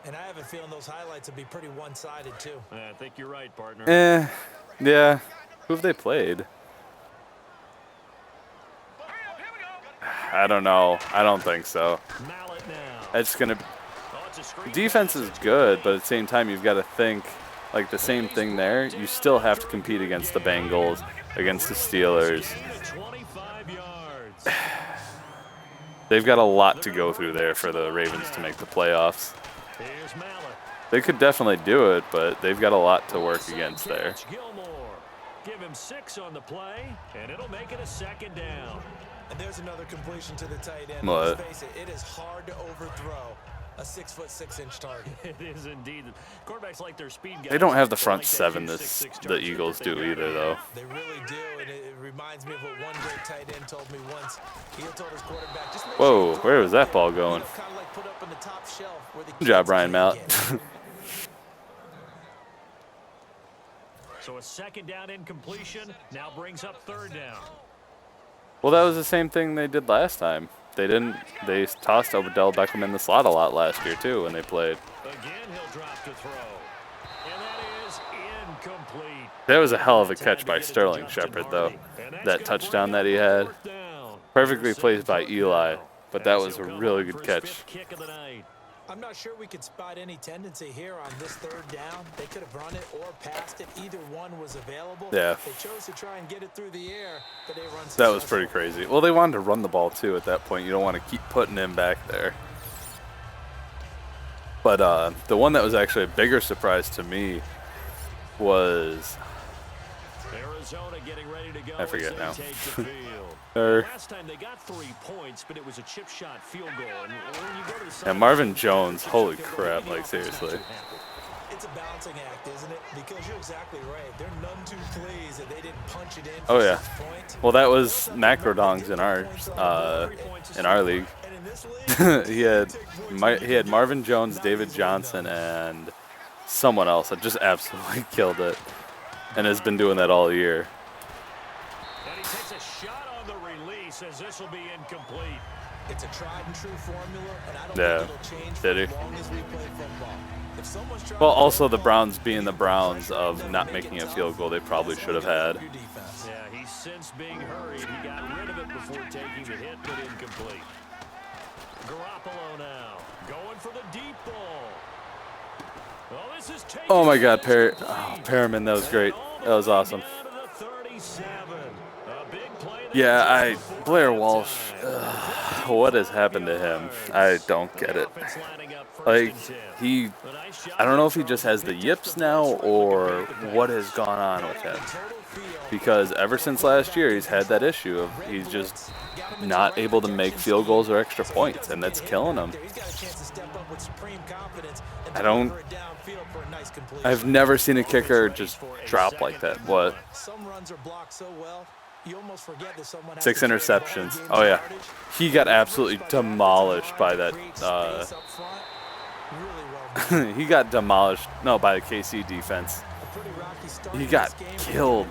Speaker 3: And I have a feeling those highlights will be pretty one-sided too.
Speaker 2: I think you're right, partner.
Speaker 1: Yeah. Who have they played? I don't know. I don't think so. It's gonna. Defense is good, but at the same time, you've got to think like the same thing there. You still have to compete against the Bengals, against the Steelers. They've got a lot to go through there for the Ravens to make the playoffs. They could definitely do it, but they've got a lot to work against there.
Speaker 2: Give him 6 on the play, and it'll make it a 2nd down.
Speaker 3: And there's another completion to the tight end.
Speaker 1: What?
Speaker 3: Let's face it, it is hard to overthrow a 6'6" target.
Speaker 2: It is indeed. Quarterbacks like their speed guys.
Speaker 1: They don't have the front seven the Eagles do either, though.
Speaker 3: They really do, and it reminds me of what one great tight end told me once. He told his quarterback, just make
Speaker 1: Whoa, where was that ball going?
Speaker 3: kind of like put up on the top shelf where the
Speaker 1: Good job,
Speaker 3: kids
Speaker 1: Ryan
Speaker 3: can't
Speaker 1: Mallett.
Speaker 3: get.
Speaker 2: So a 2nd down incompletion now brings up 3rd down.
Speaker 1: Well, that was the same thing they did last time. They tossed Odell Beckham in the slot a lot last year, too, when they played.
Speaker 2: Again, he'll drop to throw. And that is incomplete.
Speaker 1: That was a hell of a catch by Sterling Shepard, though. That touchdown that he had. Perfectly placed by Eli, but that was a really good catch.
Speaker 3: I'm not sure we could spot any tendency here on this 3rd down. They could have run it or passed it. Either one was available.
Speaker 1: Yeah.
Speaker 3: They chose to try and get it through the air, but they run.
Speaker 1: That was pretty crazy. Well, they wanted to run the ball, too, at that point. You don't want to keep putting him back there. But the one that was actually a bigger surprise to me was...
Speaker 2: Arizona getting ready to go.
Speaker 1: I forget now.
Speaker 2: Last time they got 3 points, but it was a chip shot field goal. And when you go to the
Speaker 1: And Marvin Jones, holy crap, like seriously.
Speaker 3: It's a balancing act, isn't it? Because you're exactly right. They're none too pleased that they didn't punch it in.
Speaker 1: Oh yeah. Well, that was Macrodongs in our league. he had Marvin Jones, David Johnson, and someone else that just absolutely killed it, and has been doing that all year.
Speaker 2: And he takes a shot on the release as this will be incomplete.
Speaker 3: It's a tried and true formula, and I don't
Speaker 1: Yeah.
Speaker 3: think it'll change
Speaker 1: Did he?
Speaker 3: as long as we play football. If someone's trying
Speaker 1: Well,
Speaker 3: to
Speaker 1: also the Browns being the Browns of not making a field goal, they probably should have had.
Speaker 2: Yeah, he's since being hurried. He got rid of it before taking the hit, but incomplete. Garoppolo now going for the deep ball. Well, this is
Speaker 1: Oh my God, Perriman, that was great. That was awesome. Yeah, Blair Walsh, what has happened to him? I don't get it. Like, I don't know if he just has the yips now or what has gone on with him. Because ever since last year, he's had that issue of he's just not able to make field goals or extra points, and that's killing him. I've never seen a kicker just drop like that. What? 6 interceptions. Oh yeah, he got absolutely demolished by that. He got demolished. No, by the KC defense. He got killed.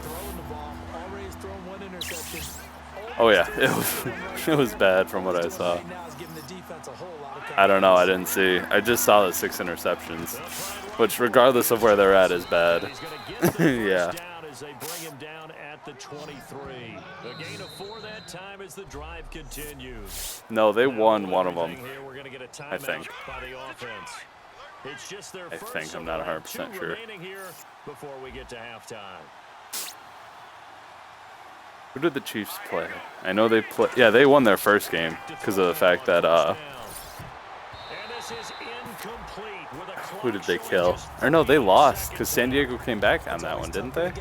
Speaker 1: Oh yeah, it was bad from what I saw. I don't know. I didn't see. I just saw the 6 interceptions, which, regardless of where they're at, is bad. Yeah.
Speaker 2: They bring him down at the 23. The gain of 4 that time as the drive continues.
Speaker 1: No, they won one of them. I think.
Speaker 2: It's just their
Speaker 1: first I'm not 100% sure.
Speaker 2: Here before we get to halftime.
Speaker 1: Who did the Chiefs play? I know they play. Yeah, they won their first game because of the fact that who did they kill? Or no, they lost because San Diego came back on that one, didn't they?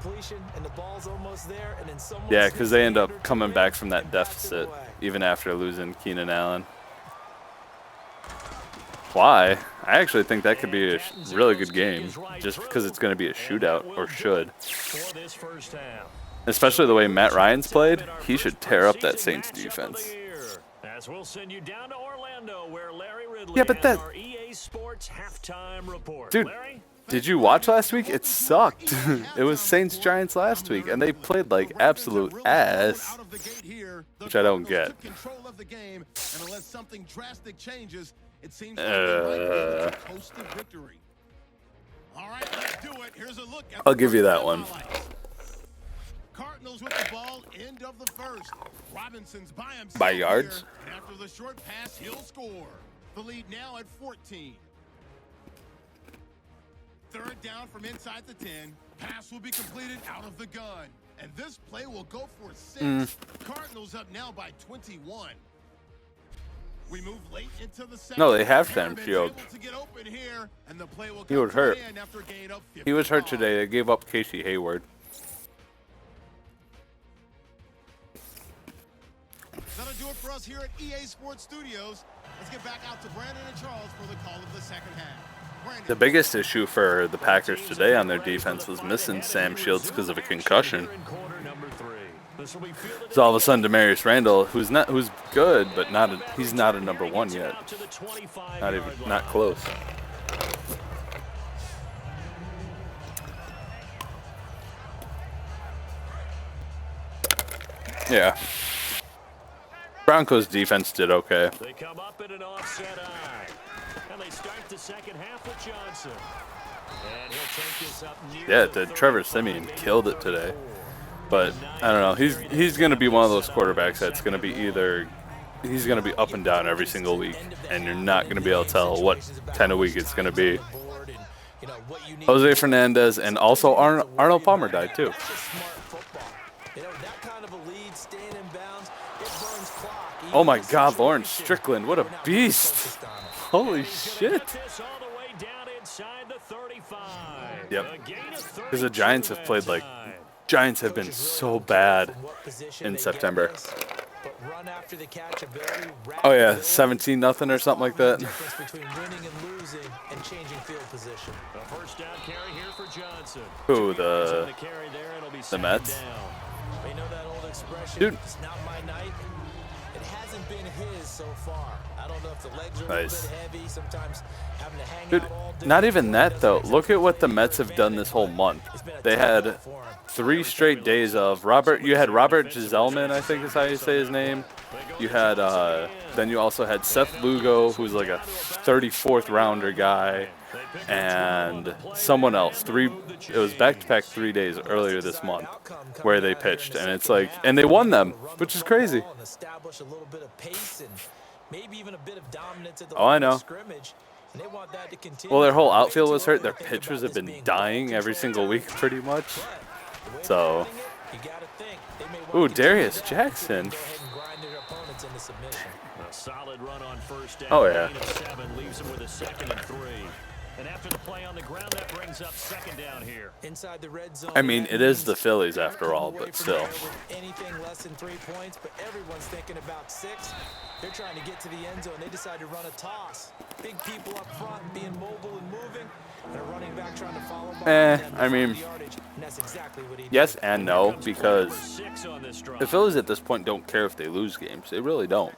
Speaker 3: completion, and the ball's almost there, and then someone.
Speaker 1: Yeah, because they end up coming back from that deficit even after losing Keenan Allen. Why? I actually think that could be a really good game, just because it's going to be a shootout, or should. Especially the way Matt Ryan's played, he should tear up that Saints defense. Yeah, but that... Dude, did you watch last week? It sucked. It was Saints-Giants last week, and they played like absolute ass, which I don't get. I'll give you that one.
Speaker 5: Cardinals with the ball, end of the first. Robinson's by himself.
Speaker 1: By yards?
Speaker 5: Here. After the short pass, he'll score. The lead now at 14. Third down from inside the 10. Pass will be completed out of the gun. And this play will go for 6. Cardinals up now by 21. We move late into the second.
Speaker 1: No, they have time, Shield. He was hurt. He was hurt today. They gave up Casey Hayward.
Speaker 5: That'll do it for us here at EA Sports Studios. Let's get back out to Brandon and Charles for the call of the second half. Brandon.
Speaker 1: The biggest issue for the Packers today on their defense was missing Sam Shields because of a concussion. So all of a sudden, Demarius Randall, who's good, but he's not a number 1 yet. Not close. Yeah. Broncos defense did okay.
Speaker 2: They come up in an offset eye. And they start the second half with Johnson. And he'll take this up near
Speaker 1: Trevor Siemian killed it today. But I don't know. He's going to be one of those quarterbacks that's going to be he's going to be up and down every single week, and you're not going to be able to tell what kind of week it's going to be. Jose Fernandez and also Arnold Palmer died too. Oh my God, Lawrence Strickland, what a beast! Holy shit! Yep. Because the Giants have played Giants have been so bad in September. Oh yeah, 17-0 or something like that. Who, the Mets? Dude.
Speaker 3: It hasn't been his so far. I don't know if the legs are
Speaker 1: Nice.
Speaker 3: a bit heavy, sometimes having to hang
Speaker 1: Dude,
Speaker 3: out all day.
Speaker 1: not even that though. Look at what the Mets have done this whole month. They had 3 straight days of you had Robert Giselman, I think is how you say his name. You had then you also had Seth Lugo, who's like a 34th rounder guy, and someone else. It was back-to-back 3 days earlier this month where they pitched, and it's and they won them, which is crazy. Oh, I know. Well, their whole outfield was hurt. Their pitchers have been dying every single week pretty much. So, ooh, Darius Jackson. Oh yeah.
Speaker 2: And after the play on the ground, that brings up second down here.
Speaker 3: Inside the red zone.
Speaker 1: I mean, it is the Phillies after all, but still.
Speaker 3: Anything less than 3 points, but everyone's thinking about 6. They're trying to get to the end zone. They decide to run a toss. Big people up front, being mobile and moving, and a running back trying to follow.
Speaker 1: I mean, yes and no, because the Phillies at this point don't care if they lose games. They really don't.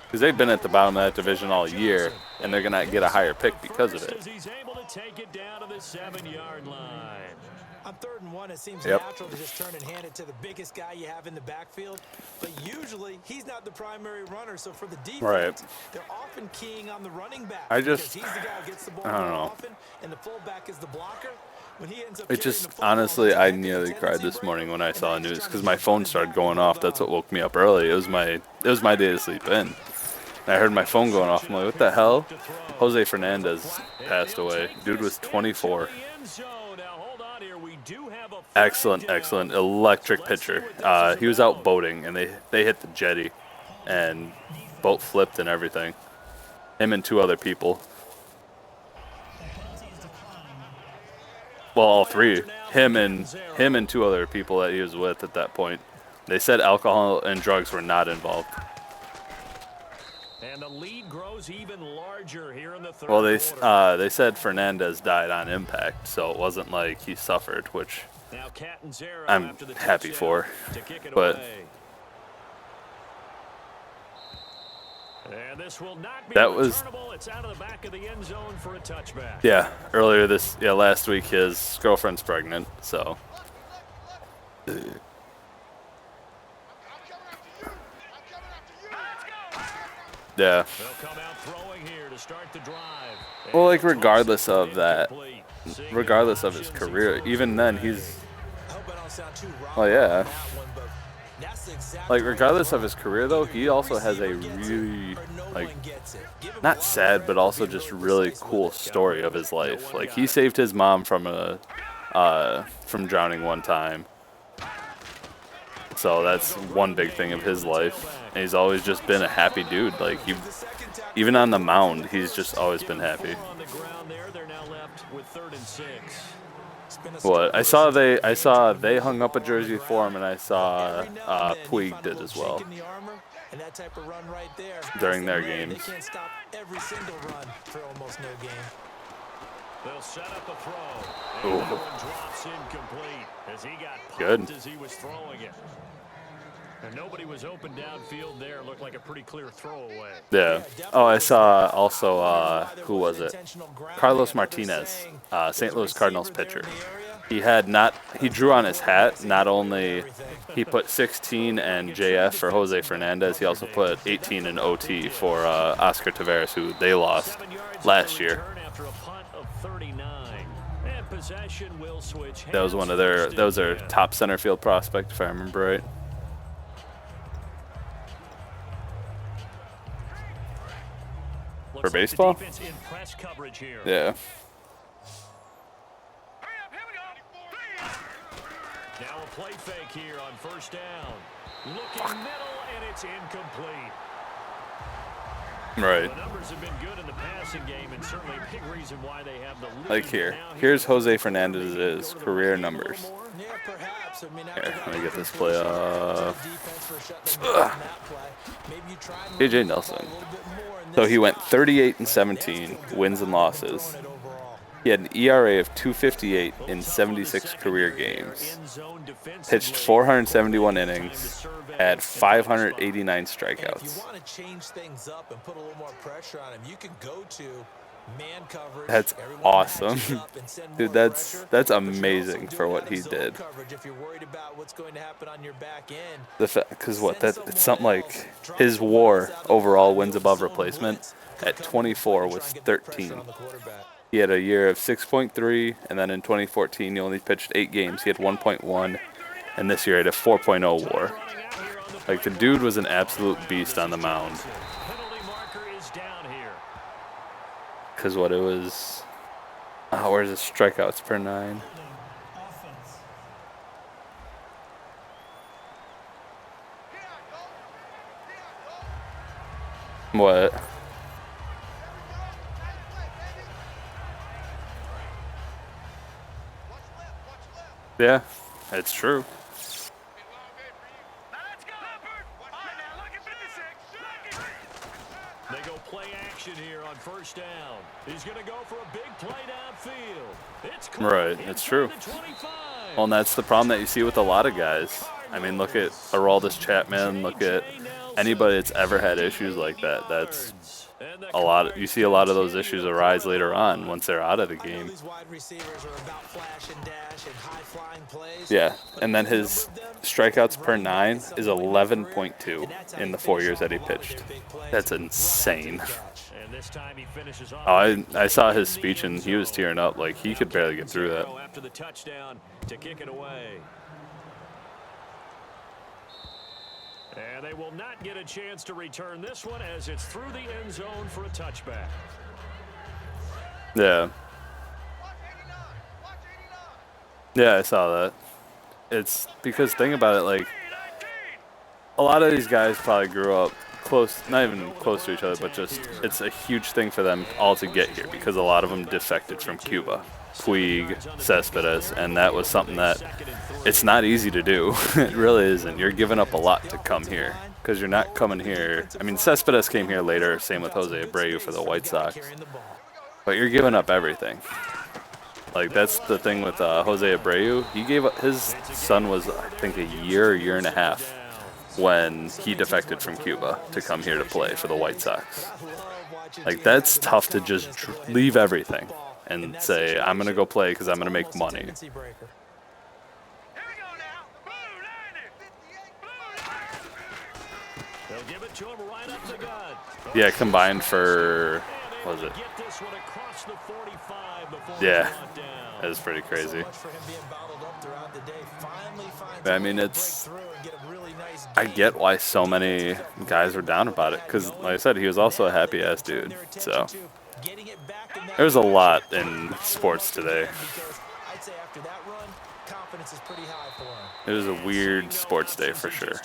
Speaker 1: Because they've been at the bottom of that division all year, and they're going to get a higher pick because of it.
Speaker 2: He's able to take it down to the 7-yard line.
Speaker 3: On 3rd and 1, it seems natural to just turn and hand it to the biggest guy you have in the backfield. But usually, he's not the primary runner. So for the defense, they're often keying on the running back. He's the guy who gets the ball often, and the fullback is the blocker. When he ends up
Speaker 1: Honestly, I nearly cried this morning when I saw the news because my phone started going off. That's what woke me up early. It was my day to sleep in. And I heard my phone going off. I'm like, what the hell? Jose Fernandez passed away. Dude was 24. Excellent, electric pitcher. He was out boating, and they hit the jetty, and boat flipped and everything. Him and 2 other people. well, all three, him and two other people that he was with at that point. They said alcohol and drugs were not involved.
Speaker 2: And the lead grows even larger here in the third
Speaker 1: Well,
Speaker 2: quarter.
Speaker 1: they said Fernandez died on impact, so it wasn't like he suffered, which
Speaker 2: Now Catanzaro
Speaker 1: I'm
Speaker 2: after the
Speaker 1: happy
Speaker 2: touchdown
Speaker 1: for.
Speaker 2: to kick it
Speaker 1: But
Speaker 2: away. And this will not be
Speaker 1: that was,
Speaker 2: returnable. It's out of the back of the end zone for a touchback.
Speaker 1: yeah, last week his girlfriend's pregnant, so. Yeah.
Speaker 2: They'll come out throwing here to start the drive.
Speaker 1: Well, like regardless of that, regardless of his career, even then he's, well, yeah. Like regardless of his career though, he also has a really, like, not sad, but also just really cool story of his life. Like he saved his mom from drowning one time. So that's one big thing of his life. And he's always just been a happy dude. Like even on the mound, he's just always been happy. What I saw they hung up a jersey for him, and I saw Puig did as well during their games.
Speaker 2: They'll set up a throw. And drops incomplete as he got
Speaker 1: Good.
Speaker 2: as he was throwing it. And nobody was open downfield there. Looked like a pretty clear throwaway.
Speaker 1: Yeah. Oh, I saw also who was it? Carlos Martinez, St. Louis Cardinals pitcher. He drew on his hat. Not only he put 16 and JF for Jose Fernandez, he also put 18 in OT for Oscar Taveras, who they lost last year. That was their top center field prospect, if I remember right. For baseball? Yeah.
Speaker 2: Now a play fake here on first down. Looking middle, and it's incomplete.
Speaker 1: Right.
Speaker 2: The numbers have been good in the passing game, and certainly a big reason why they have the lead.
Speaker 1: Like here's Jose Fernandez's career numbers. Here, let me get this play AJ Nelson. So he went 38-17, wins and losses. He had an ERA of 2.58 in 76 career games. Pitched 471 innings, had 589 strikeouts. That's awesome. Dude, that's amazing for what he did. Because it's something like his WAR, overall wins above replacement, at 24 was 13. He had a year of 6.3, and then in 2014 he only pitched 8 games. He had 1.1, and this year he had a 4.0 WAR. Like the dude was an absolute beast on the mound. Because what it was, where's his strikeouts per 9? What? Yeah, it's true.
Speaker 2: They go play action here on first down. He's going to go for a big play downfield. It's
Speaker 1: right, it's true. Well, and that's the problem that you see with a lot of guys. I mean, look at Aroldis Chapman. Look at anybody that's ever had issues like that. That's a lot. You see a lot of those issues arise later on once they're out of the game. Yeah, and then his strikeouts per 9 is 11.2 in the 4 years that he pitched. That's insane. Oh, I saw his speech and he was tearing up. Like he could barely get through that.
Speaker 2: After the touchdown to kick it away. And they will not get a chance to return this one as it's through the end zone for a touchback.
Speaker 1: Yeah. Yeah, I saw that. It's because think about it, like a lot of these guys probably grew up close, not even close to each other, but just it's a huge thing for them all to get here because a lot of them defected from Cuba. Puig, Cespedes, and that was something that it's not easy to do. It really isn't. You're giving up a lot to come here because you're not coming here. I mean, Cespedes came here later, same with Jose Abreu for the White Sox, but you're giving up everything. Like, that's the thing with Jose Abreu. He gave up, his son was, I think, a year and a half when he defected from Cuba to come here to play for the White Sox. Like, that's tough to just leave everything and say, I'm going to go play because I'm going to make money. Yeah, combined for, what was it? Yeah, that was pretty crazy. But, I mean, I get why so many guys were down about it, because, like I said, he was also a happy-ass dude. So, there's a lot in sports today. It was a weird sports day for sure.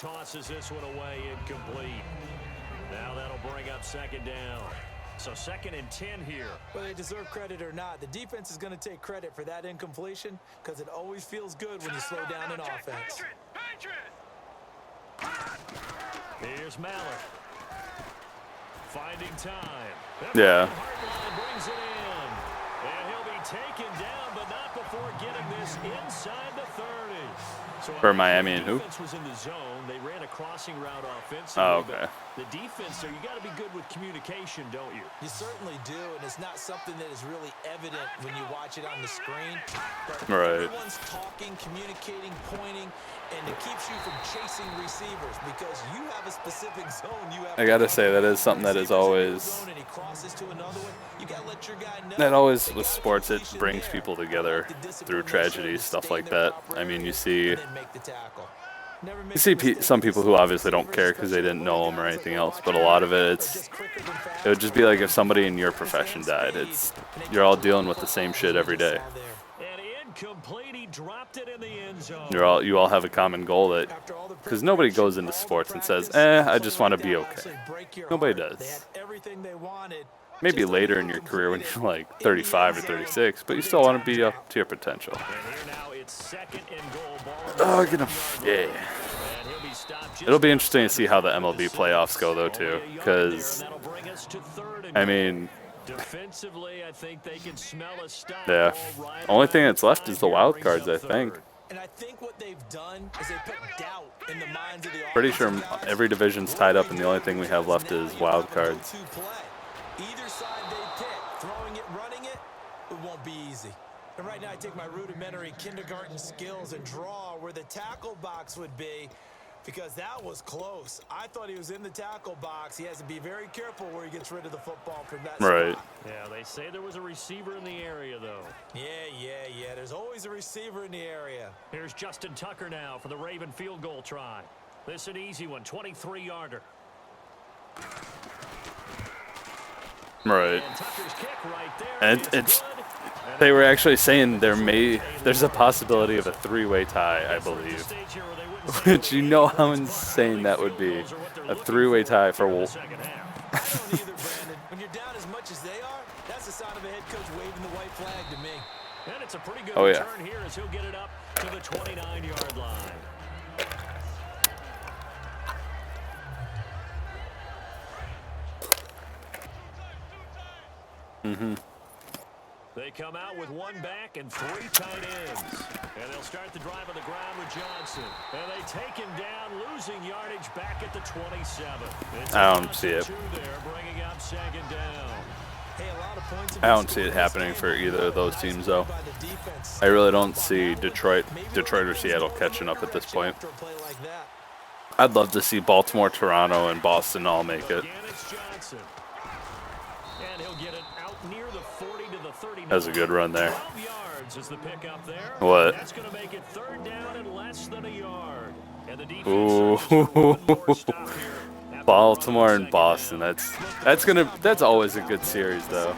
Speaker 2: Now that'll bring up second down. So 2nd and 10 here.
Speaker 3: Whether they deserve credit or not, the defense is going to take credit for that incompletion because it always feels good when you slow down an offense.
Speaker 2: Here's Mallett. Finding time.
Speaker 1: Yeah.
Speaker 2: Brings it in. And he'll be taken down, but not before getting this inside the 30. So
Speaker 1: For Miami and who?
Speaker 2: Was in the zone. They ran a crossing route offensively.
Speaker 1: Oh, okay.
Speaker 2: The defense there, you got to be good with communication, don't you?
Speaker 3: You certainly do, and it's not something that is really evident when you watch it on the screen. But
Speaker 1: right.
Speaker 3: Everyone's talking, communicating, pointing, and it keeps you from chasing receivers because you have a specific zone.
Speaker 1: I gotta say, that is something that is always. That always, with sports, it brings people together through tragedy, stuff like that. I mean, you see some people who obviously don't care because they didn't know him or anything else, but a lot of it would just be like if somebody in your profession died. You're all dealing with the same shit every day. You all have a common goal that, because nobody goes into sports and says, I just want to be okay. Nobody does. Maybe later in your career when you're like 35 or 36, but you still want to be up to your potential. Oh, get him. Yeah. It'll be interesting to see how the MLB playoffs go, though, too, because, I mean,
Speaker 2: defensively, I think they can smell a stop.
Speaker 1: Yeah. Only thing that's left is the wild cards, I think.
Speaker 3: And I think what they've done is they put doubt in the minds of the
Speaker 1: Pretty sure every division's tied up, and the only thing we have left is wild cards.
Speaker 3: Either side they pick, throwing it, running it, it won't be easy. And right now I take my rudimentary kindergarten skills and draw where the tackle box would be, because that was close. I thought he was in the tackle box. He has to be very careful where he gets rid of the football from that
Speaker 1: right.
Speaker 3: spot.
Speaker 2: Yeah, they say there was a receiver in the area, though.
Speaker 3: Yeah. There's always a receiver in the area.
Speaker 2: Here's Justin Tucker now for the Raven field goal try. This an easy one, 23-yarder.
Speaker 1: Right. And they were actually saying there's a possibility of a three-way tie, I believe. Which, you know how insane that would be. A three-way tie for Wolf.
Speaker 3: When you're down as much as they are, that's the sign of a head coach waving the white flag to me.
Speaker 2: And it's a pretty good
Speaker 1: Oh, yeah.
Speaker 2: return here as he'll get it up to the 29-yard line. They come out with one back and 3 tight ends. And they'll start the drive on the ground with Johnson. And they take him down, losing yardage back at the 27.
Speaker 1: I don't see it.
Speaker 2: Bringing up second down.
Speaker 1: I don't see it happening for either of those teams, though. I really don't see Detroit or Seattle catching up at this point. I'd love to see Baltimore, Toronto, and Boston all make it. That's a good run there. What? Ooh. Baltimore and Boston. That's always a good series, though.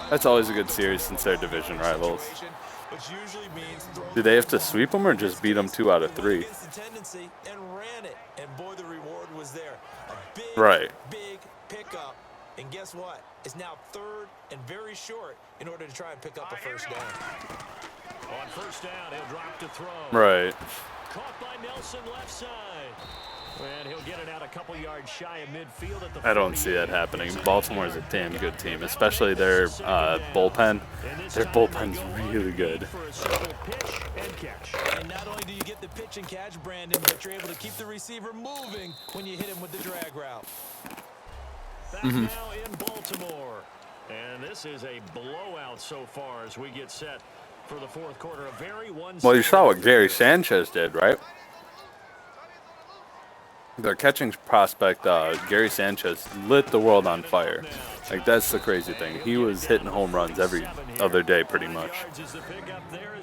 Speaker 1: That's always a good series since they're division rivals. Do they have to sweep them or just beat them 2 out of 3? Right.
Speaker 3: Big pickup And guess what? It's now 3rd and very short in order to try and pick up a first down.
Speaker 2: On first down, he'll drop to throw.
Speaker 1: Right.
Speaker 2: Caught by Nelson left side. And he'll get it out a couple yards shy of midfield at the
Speaker 1: I don't see that happening. Baltimore is a damn good team, especially their bullpen. Their bullpen's really good.
Speaker 3: And not only do you get the pitch and catch, Brandon, but you're able to keep the receiver moving when you hit him with the drag route.
Speaker 2: Back now in Baltimore. And this is a blowout so far as we get set for the fourth quarter. A very
Speaker 1: Well, you saw what Gary Sanchez did, right? Their catching prospect, Gary Sanchez, lit the world on fire. Like, that's the crazy thing. He was hitting home runs every other day, pretty much.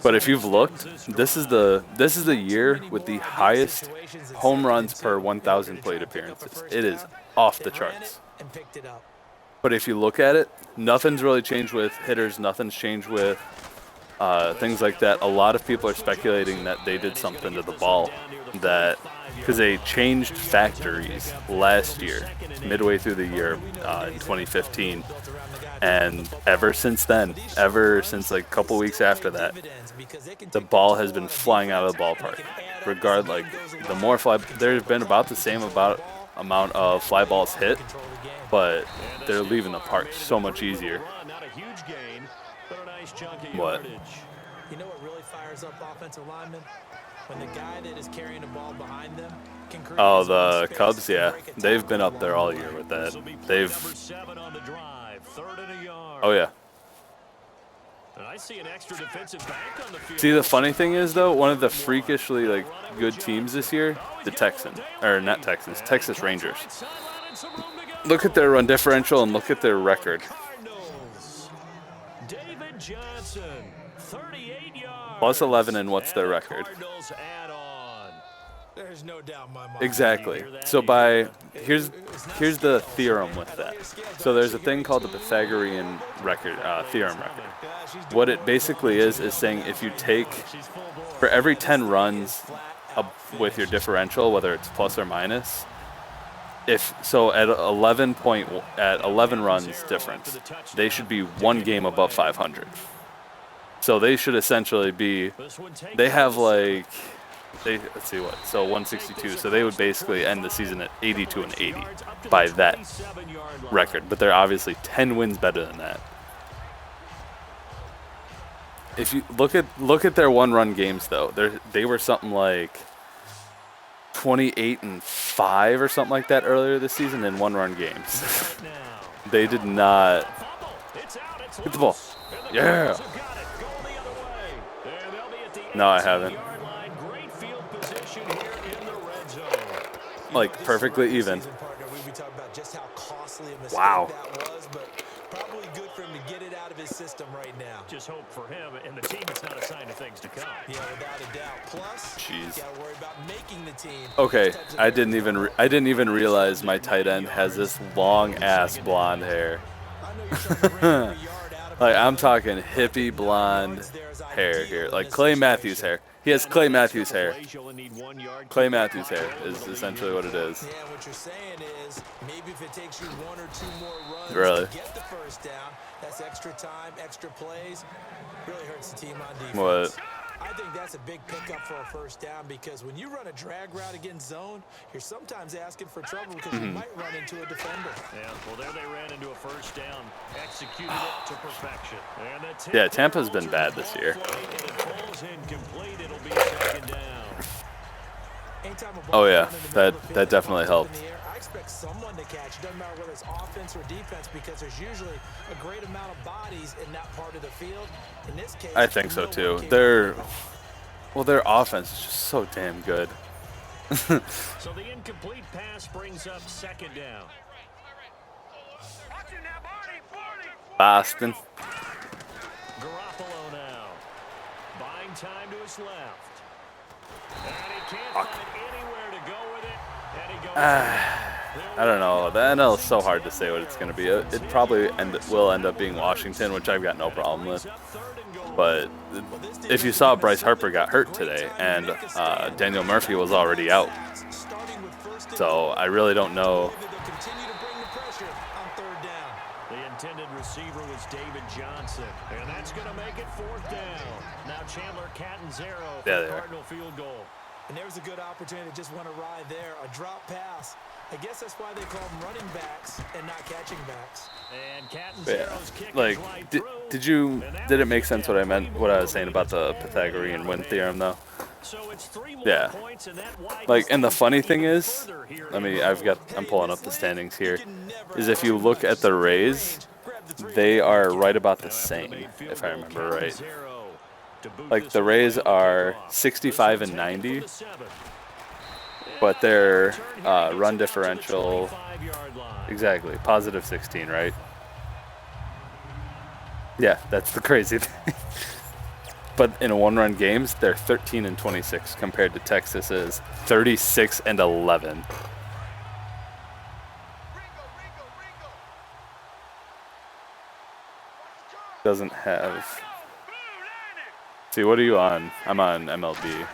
Speaker 1: But if you've looked, this is the year with the highest home runs per 1,000 plate appearances. It is off the charts. But if you look at it, nothing's really changed with hitters. Nothing's changed with things like that. A lot of people are speculating that they did something to the ball, that because they changed factories last year, midway through the year in 2015, and ever since then, ever since like a couple weeks after that, the ball has been flying out of the ballpark. Regardless, like the more there's been about the same amount of fly balls hit, but they're leaving the park so much easier. What?
Speaker 3: You know what really fires up offensive linemen? When the guy that is carrying the ball behind them can create
Speaker 1: the Cubs, yeah. They've been up there all year with that. Oh, yeah. See, the funny thing is, though, one of the freakishly, like, good teams this year, the Texans. Or not Texans, Texas Rangers. Look at their run differential and look at their record. Plus 11, and what's their record?
Speaker 3: There's no doubt in my mind.
Speaker 1: Exactly. So here's the theorem with that. So there's a thing called the Pythagorean theorem record. What it basically is saying if you take for every 10 runs with your differential, whether it's plus or minus, at 11 runs difference, they should be one game above 500. So they should essentially be, they have like, let's see what, so 162. So they would basically end the season at 82 and 80 by that record. But they're obviously 10 wins better than that. If you look at their one-run games, though, they were something like 28 and 5 or something like that earlier this season in one-run games. They did not. Get the ball. Yeah. No, I haven't. Like, perfectly even. Wow.
Speaker 3: Probably good for him to get it out of his system right now.
Speaker 2: Just hope for him and the team it's not a sign of things to come.
Speaker 3: Yeah, without a doubt. Plus,
Speaker 1: jeez.
Speaker 3: Gotta worry about making the team.
Speaker 1: Okay, I didn't even realize my tight end has this long ass blonde hair. Like, I'm talking hippie blonde hair here, like Clay Matthews hair. He has Clay Matthews hair. Clay Matthews hair is essentially what it is.
Speaker 3: Yeah, what you're saying is maybe if it takes you 1 or 2 more runs
Speaker 1: really?
Speaker 3: To get the first down, that's extra time, extra plays. Really hurts the team on defense.
Speaker 1: What?
Speaker 3: I think that's a big pickup for a first down because when you run a drag route against zone, you're sometimes asking for trouble because you might run into a defender.
Speaker 2: Yeah, well, there they ran into a first down, executed it to perfection.
Speaker 1: Yeah, Tampa's been bad this year. Oh yeah, that definitely helped.
Speaker 3: I expect someone to catch. It doesn't matter whether it's offense or defense because there's usually a great amount of bodies in that part of the field. In this case,
Speaker 1: I think so too. Their offense is just so damn good.
Speaker 2: So the incomplete pass brings up second down.
Speaker 1: Boston.
Speaker 2: Garoppolo now. Buying time to his left. And he can't find anywhere to go with it. And he goes
Speaker 1: I don't know. The NL is so hard to say what it's going to be. It probably will end up being Washington, which I've got no problem with. But if you saw, Bryce Harper got hurt today, and Daniel Murphy was already out. So I really don't know.
Speaker 2: receiver was David Johnson. And that's going to make it 4th down. Now Chandler Catanzaro for the Cardinal field goal.
Speaker 3: And there's a good opportunity to just want to ride there. A drop pass. I guess that's why they call them running backs and not catching backs.
Speaker 2: And Catanzaro's kick
Speaker 1: Like,
Speaker 2: is right
Speaker 1: did it make sense what I was saying about the Pythagorean wind theorem though?
Speaker 2: So it's 3 more
Speaker 1: Yeah.
Speaker 2: points, and that widens
Speaker 1: Like, and the
Speaker 2: lead
Speaker 1: funny
Speaker 2: even
Speaker 1: thing is,
Speaker 2: further here.
Speaker 1: I'm pulling up the standings here, is if you look at the Rays, they are right about the same, if I remember right. Like, the Rays are 65 and 90, but their run differential, exactly, positive 16, right? Yeah, that's the crazy thing. But in a one-run games, they're 13 and 26 compared to Texas is 36 and 11. Doesn't have. See, what are you on? I'm on MLB.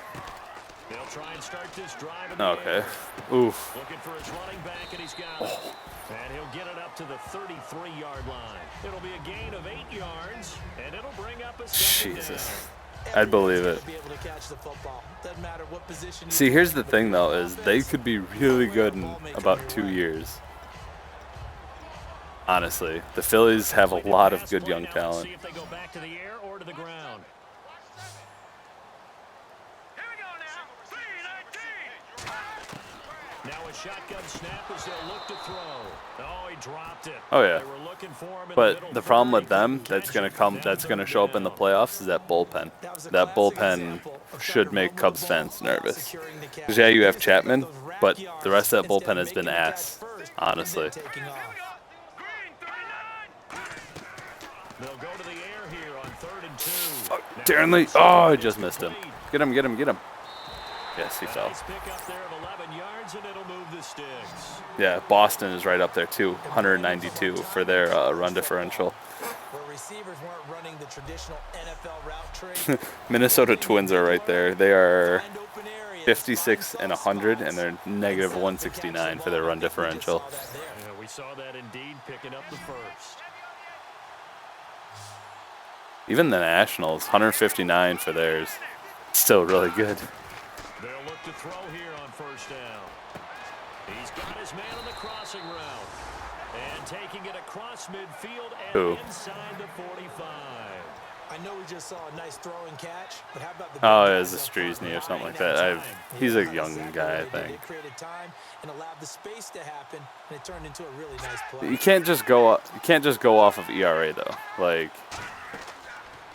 Speaker 2: They'll try and start this drive.
Speaker 1: Okay. Oof.
Speaker 2: Looking for his running back, and he's got it. And he'll get it up to the 33-yard line. It'll be a gain of 8 yards, and it'll bring up a second
Speaker 1: Jesus.
Speaker 2: down.
Speaker 1: I'd believe it. See, here's the thing, though, is they could be really good in about 2 years. Honestly, the Phillies have a lot of good young talent.
Speaker 2: See if they go back to the air or to the ground. Now a shotgun snap as they'll look to throw. Oh, he dropped it.
Speaker 1: Oh yeah.
Speaker 2: They were looking for him in
Speaker 1: But the problem with them
Speaker 2: middle
Speaker 1: that's gonna show up in the playoffs is that bullpen. That bullpen should make Cubs fans nervous. Because yeah, you have Chapman, but the rest of that bullpen has been ass, honestly.
Speaker 2: They'll go to the air here on 3rd and 2.
Speaker 1: Oh, Darren Lee. Oh, I just missed him. Get him, get him, get him. Yes, he fell.
Speaker 2: Nice pick up there of 11 yards, and it'll move the sticks.
Speaker 1: Yeah, Boston is right up there too, 192 for their run differential.
Speaker 3: Where receivers weren't running the traditional NFL route tree.
Speaker 1: Minnesota Twins are right there. They are 56 and 100, and they're negative 169 for their run differential.
Speaker 2: Yeah, we saw that indeed, picking up the first.
Speaker 1: Even the Nationals, 159 for theirs. Still really good.
Speaker 2: They'll look to throw here on 1st down. He's got his man on the crossing route. And taking it across midfield and inside the 45.
Speaker 3: I know we just saw a nice throwing catch, but how about the
Speaker 1: Oh, it was a Streesney or something like that. He's a young guy, I think.
Speaker 3: It created time and allowed the space to happen, and it turned into a really nice play.
Speaker 1: You can't just go off of ERA though. Like,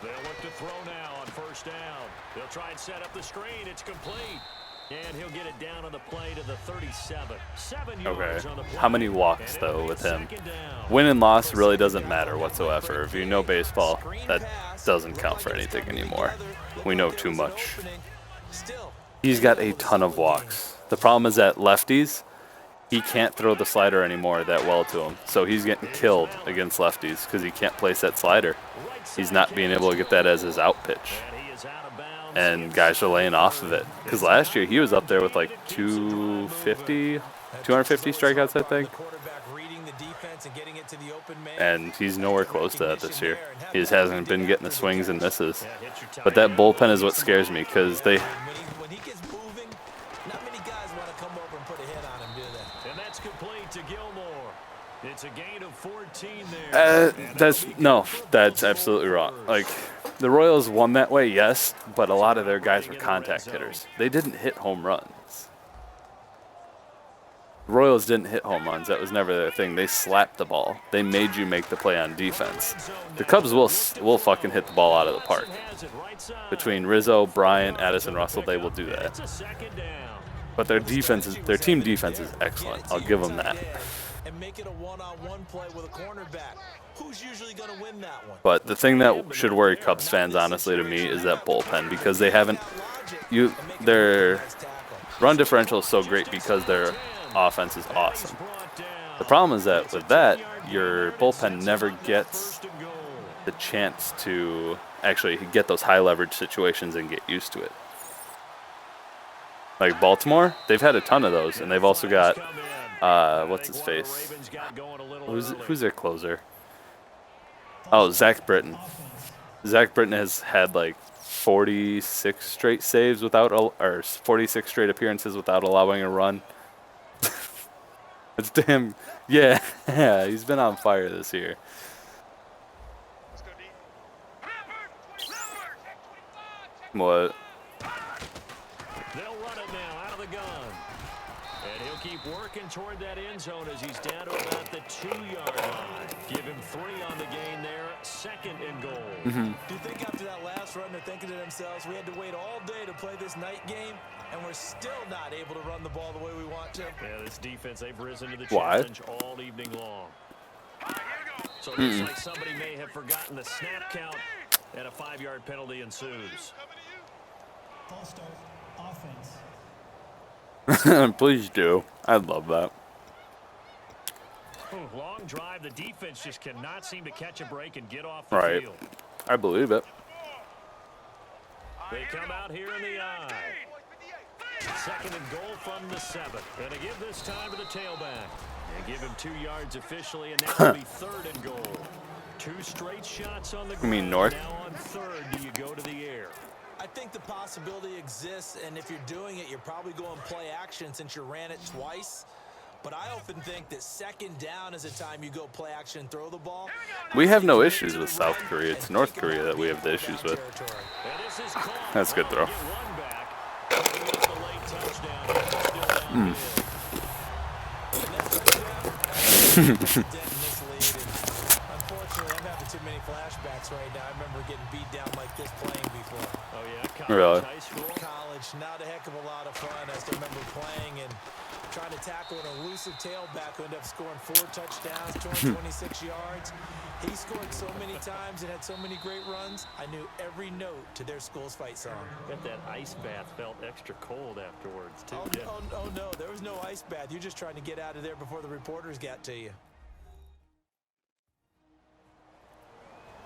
Speaker 2: They'll look to throw now on 1st down. They'll try and set up the screen. It's complete. And he'll get it down on the play to the 37. 7 yards on the play.
Speaker 1: How many walks though with him? Win and loss really doesn't matter whatsoever. If you know baseball, that doesn't count for anything anymore. We know too much. He's got a ton of walks. The problem is that lefties, he can't throw the slider anymore that well to him. So he's getting killed against lefties because he can't place that slider. He's not being able to get that as his out pitch. And guys are laying off of it. Because last year he was up there with like 250 strikeouts, I think. And he's nowhere close to that this year. He just hasn't been getting the swings and misses. But that bullpen is what scares me because they...
Speaker 3: When he gets moving, not many guys want to come over and put a hit on him, do they?
Speaker 2: And that's complete to Gilmore. It's a gain of 14 there.
Speaker 1: That's absolutely wrong. Like, the Royals won that way, yes, but a lot of their guys were contact hitters. They didn't hit home runs. The Royals didn't hit home runs. That was never their thing. They slapped the ball. They made you make the play on defense. The Cubs will fucking hit the ball out of the park. Between Rizzo, Bryant, Addison, Russell, they will do that. But their team defense is excellent. I'll give them that.
Speaker 3: And make it a one-on-one play with a cornerback. Who's usually going to win that one?
Speaker 1: But the thing that should worry Cubs fans, honestly, to me, is that bullpen because they haven't. Their run differential is so great because their offense is awesome. The problem is that with that, your bullpen never gets the chance to actually get those high leverage situations and get used to it. Like Baltimore, they've had a ton of those, and they've also got what's his face? Who's their closer? Oh, Zach Britton. Zach Britton has had like 46 straight saves without, or 46 straight appearances without allowing a run. That's damn. Yeah, yeah, he's been on fire this year. What?
Speaker 2: They'll run it now out of the gun. And he'll keep working toward that end zone as he's down to about the 2-yard line. Give him 3 on the gain there. 2nd and goal.
Speaker 3: Do you think after that last run they're thinking to themselves, we had to wait all day to play this night game, and we're still not able to run the ball the way we want to?
Speaker 2: Yeah, this defense, they've risen to the
Speaker 1: Why?
Speaker 2: challenge all evening long. So it looks like somebody may have forgotten the snap count, and a 5-yard penalty ensues.
Speaker 6: False start, offense.
Speaker 1: Please do. I'd love that.
Speaker 2: Long drive. The defense just cannot seem to catch a break and get off the
Speaker 1: Right.
Speaker 2: field.
Speaker 1: I believe it.
Speaker 2: They come out here in the eye. 2nd and goal from the 7. And they give this time to the tailback. And give him 2 yards officially, and now it'll be 3rd and goal. 2 straight shots on the ground.
Speaker 1: You mean north?
Speaker 2: Now on 3rd, do you go to the air?
Speaker 3: I think the possibility exists, and if you're doing it, you're probably going play action since you ran it twice. But I often think that 2nd down is a time you go play action and throw the ball.
Speaker 1: We have no issues with South Korea. It's North Korea that we have the issues with. That's a good throw.
Speaker 3: Unfortunately, I'm having too many flashbacks right now. I remember getting beat down like this playing before.
Speaker 2: Oh, yeah, college,
Speaker 1: Really?
Speaker 2: high school.
Speaker 3: College, not a heck of a lot of fun. I still remember playing and trying to tackle an elusive tailback who ended up scoring 4 touchdowns, 226 yards. He scored so many times and had so many great runs, I knew every note to their school's fight song.
Speaker 2: Bet that ice bath felt extra cold afterwards, too.
Speaker 3: Oh, no, there was no ice bath. You're just trying to get out of there before the reporters got to you.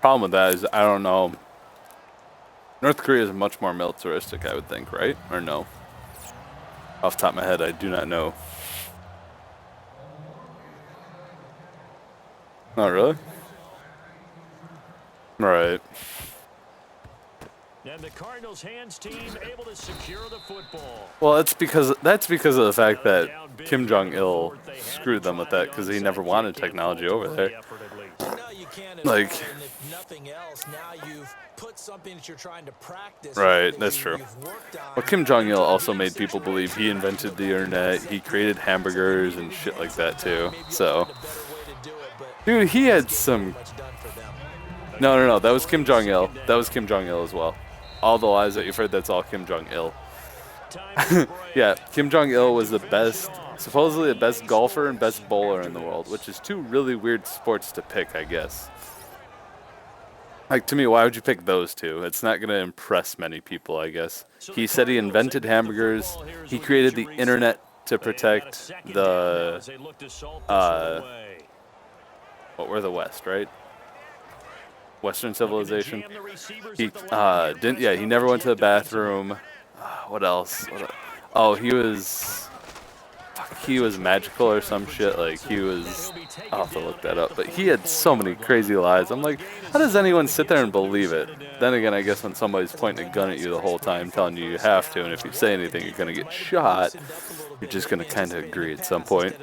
Speaker 1: Problem with that is I don't know. North Korea is much more militaristic, I would think, right? Or no? Off the top of my head, I do not know. Not really? Right.
Speaker 2: And the Cardinals hands team able to secure the football.
Speaker 1: Well, that's because of the fact that Kim Jong-il screwed them with that because he never wanted technology over there.
Speaker 3: No, you can't at
Speaker 1: Like,
Speaker 3: all, and if nothing else, now you've put something that you're trying to practice.
Speaker 1: right,
Speaker 3: that
Speaker 1: that's true.
Speaker 3: you've worked on.
Speaker 1: Well, Kim Jong-il also made people believe he invented the internet. He created hamburgers and shit like that too. So, dude, he had some. No, that was Kim Jong-il. That was Kim Jong-il as well. All the lies that you've heard, that's all Kim Jong-il. Yeah, Kim Jong-il was the best, supposedly the best golfer and best bowler in the world, which is 2 really weird sports to pick, I guess. Like, to me, why would you pick those 2? It's not going to impress many people, I guess. He said he invented hamburgers. He created the internet to protect the, what were the West, right? Western civilization. He didn't. Yeah, he never went to the bathroom. What else? Oh, he was magical or some shit. Like he was. I'll have to look that up. But he had so many crazy lies. I'm like, how does anyone sit there and believe it? Then again, I guess when somebody's pointing a gun at you the whole time, telling you you have to, and if you say anything, you're gonna get shot. You're just gonna kind of agree at some point.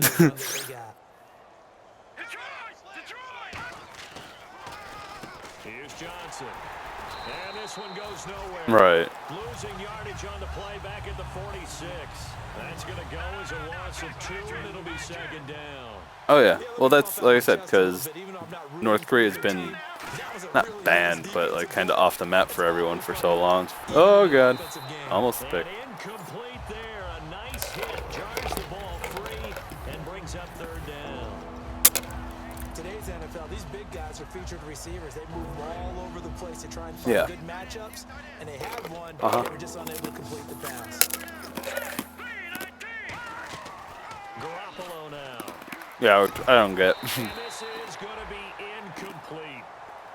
Speaker 2: And this one goes nowhere.
Speaker 1: Right.
Speaker 2: Losing yardage on the play back at the 46. That's going to go as a loss of 2, and it'll be 2nd down.
Speaker 1: Oh yeah. Well, that's like I said, because North Korea's been not banned, but like kind of off the map for everyone for so long. Oh god, almost a pick.
Speaker 2: Incomplete there. A nice hit. Jars the ball free and brings up 3rd down.
Speaker 3: Today's NFL, these big guys are featured receivers. They move all over the place to try and find good matchups, and they had one, but they were just unable to complete the pass.
Speaker 2: Garoppolo now.
Speaker 1: Yeah, I don't get.
Speaker 2: And this is going to be incomplete.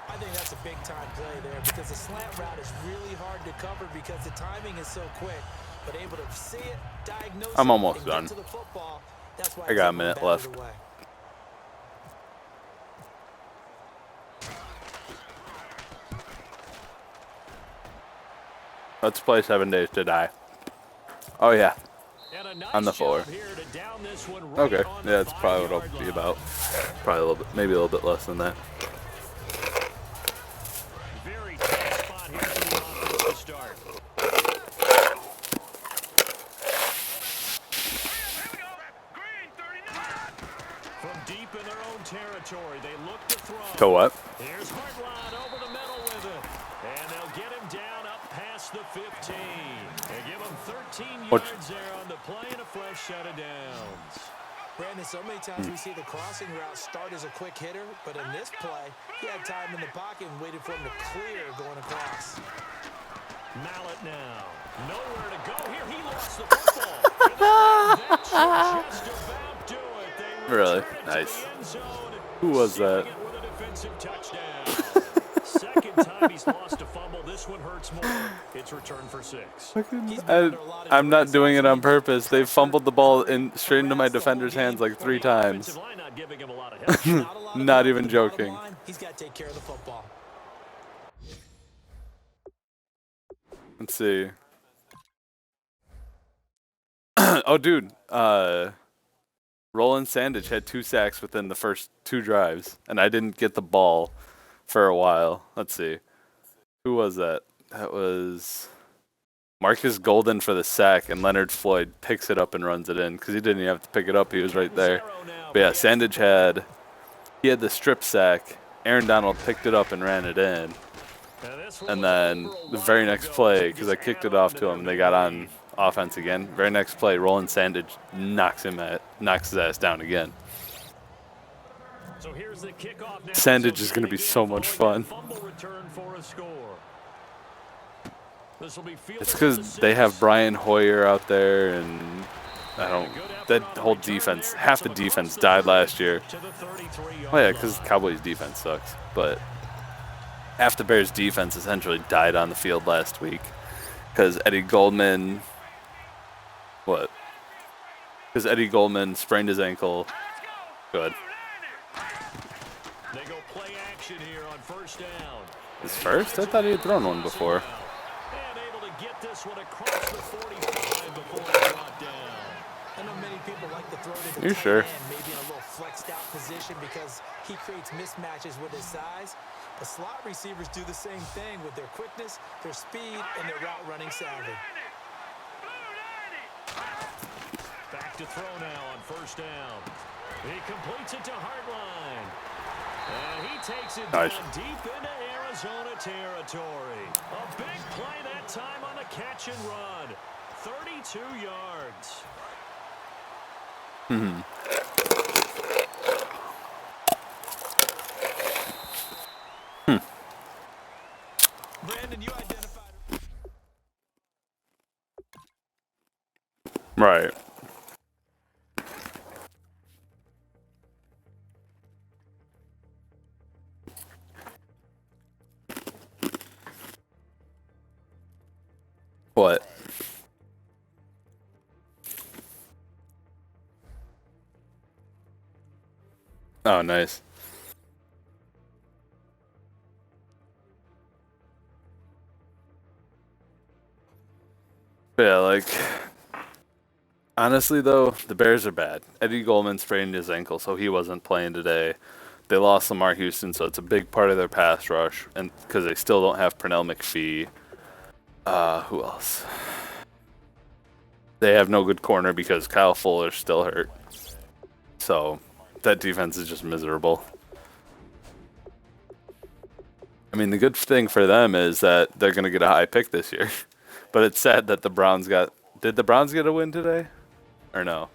Speaker 3: I think that's a big-time play there because the slant route is really hard to cover because the timing is so quick, but able to see it, diagnose it,
Speaker 1: I'm almost
Speaker 3: and get
Speaker 1: done.
Speaker 3: to the football. That's why
Speaker 1: I got a minute left. Let's play 7 Days to Die. Oh yeah,
Speaker 2: And a nice
Speaker 1: on the floor.
Speaker 2: job here to down this one right
Speaker 1: Okay,
Speaker 2: on
Speaker 1: yeah,
Speaker 2: the
Speaker 1: that's probably what
Speaker 2: 5-yard
Speaker 1: it'll be
Speaker 2: line.
Speaker 1: about. Probably a little bit, maybe a little bit less than that.
Speaker 2: Very tough spot here for the offense to start. From deep in their own territory, they look to throw.
Speaker 1: To what?
Speaker 2: Here's Hartline over the middle with it. And they'll get him down up past the 15. They give him 13
Speaker 1: What-
Speaker 2: yards there on the play and a fresh set of downs.
Speaker 3: Brandon, so many times we see the crossing route start as a quick hitter, but in this play, he had time in the pocket and waited for him to clear going across.
Speaker 2: Mallet now. Nowhere to go here. He lost the football. That should just about do it. They
Speaker 1: Really?
Speaker 2: return it to
Speaker 1: Nice.
Speaker 2: the end zone,
Speaker 1: Who was
Speaker 2: sealing
Speaker 1: that?
Speaker 2: it with a defensive touchdown. Second time he's lost a fumble. This one hurts more. It's returned for 6.
Speaker 1: I'm not doing it on purpose. They fumbled the ball in straight into my defender's hands like 3 times.
Speaker 2: Offensive line not giving him a lot of help.
Speaker 3: Not a lot of
Speaker 1: Not
Speaker 3: help,
Speaker 1: even
Speaker 3: but the bottom
Speaker 1: joking.
Speaker 3: line, he's got to take care of the football.
Speaker 1: Let's see. Oh, dude. Roland Sandage had 2 sacks within the first 2 drives, and I didn't get the ball for a while. Let's see. Who was that? That was Marcus Golden for the sack, and Leonard Floyd picks it up and runs it in because he didn't even have to pick it up. He was right there. But yeah, Sandage had the strip sack. Aaron Donald picked it up and ran it in. And then the very next play, because I kicked it off to him, they got on offense again. Very next play, Roland Sandage knocks his ass down again.
Speaker 2: So here's the kickoff now.
Speaker 1: Sandage is going to be so much fun.
Speaker 2: Fumble return for a score. This will be fielded
Speaker 1: It's
Speaker 2: at the
Speaker 1: because they have
Speaker 2: 6.
Speaker 1: Brian Hoyer out there, and that whole defense, half the defense died last year.
Speaker 2: To the 33-yard
Speaker 1: Oh yeah, because
Speaker 2: line.
Speaker 1: Cowboys defense sucks, but half the Bears defense essentially died on the field last week because Eddie Goldman. What? Because Eddie Goldman sprained his ankle. Good.
Speaker 2: They go play action here on first down.
Speaker 1: His first? I thought he had thrown one before.
Speaker 2: And able to get this one across the 45 before it's brought down.
Speaker 3: I know many people like to throw to the
Speaker 1: You
Speaker 3: tight
Speaker 1: sure?
Speaker 3: end, maybe in a little flexed out position because he creates mismatches with his size. But slot receivers do the same thing with their quickness, their speed, and their route running savvy.
Speaker 2: Back to throw now on first down. He completes it to Hartline. And he takes it
Speaker 1: Nice.
Speaker 2: down deep into Arizona territory. A big play that time on the catch and run. 32 yards.
Speaker 3: Brandon, you identified.
Speaker 1: Right. What? Oh, nice. Yeah, like, honestly, though, the Bears are bad. Eddie Goldman sprained his ankle, so he wasn't playing today. They lost Lamar Houston, so it's a big part of their pass rush, and because they still don't have Pernell McPhee. Who else? They have no good corner because Kyle Fuller's still hurt. So that defense is just miserable. I mean, the good thing for them is that they're going to get a high pick this year. But it's sad that the Browns got... Did the Browns get a win today? Or no?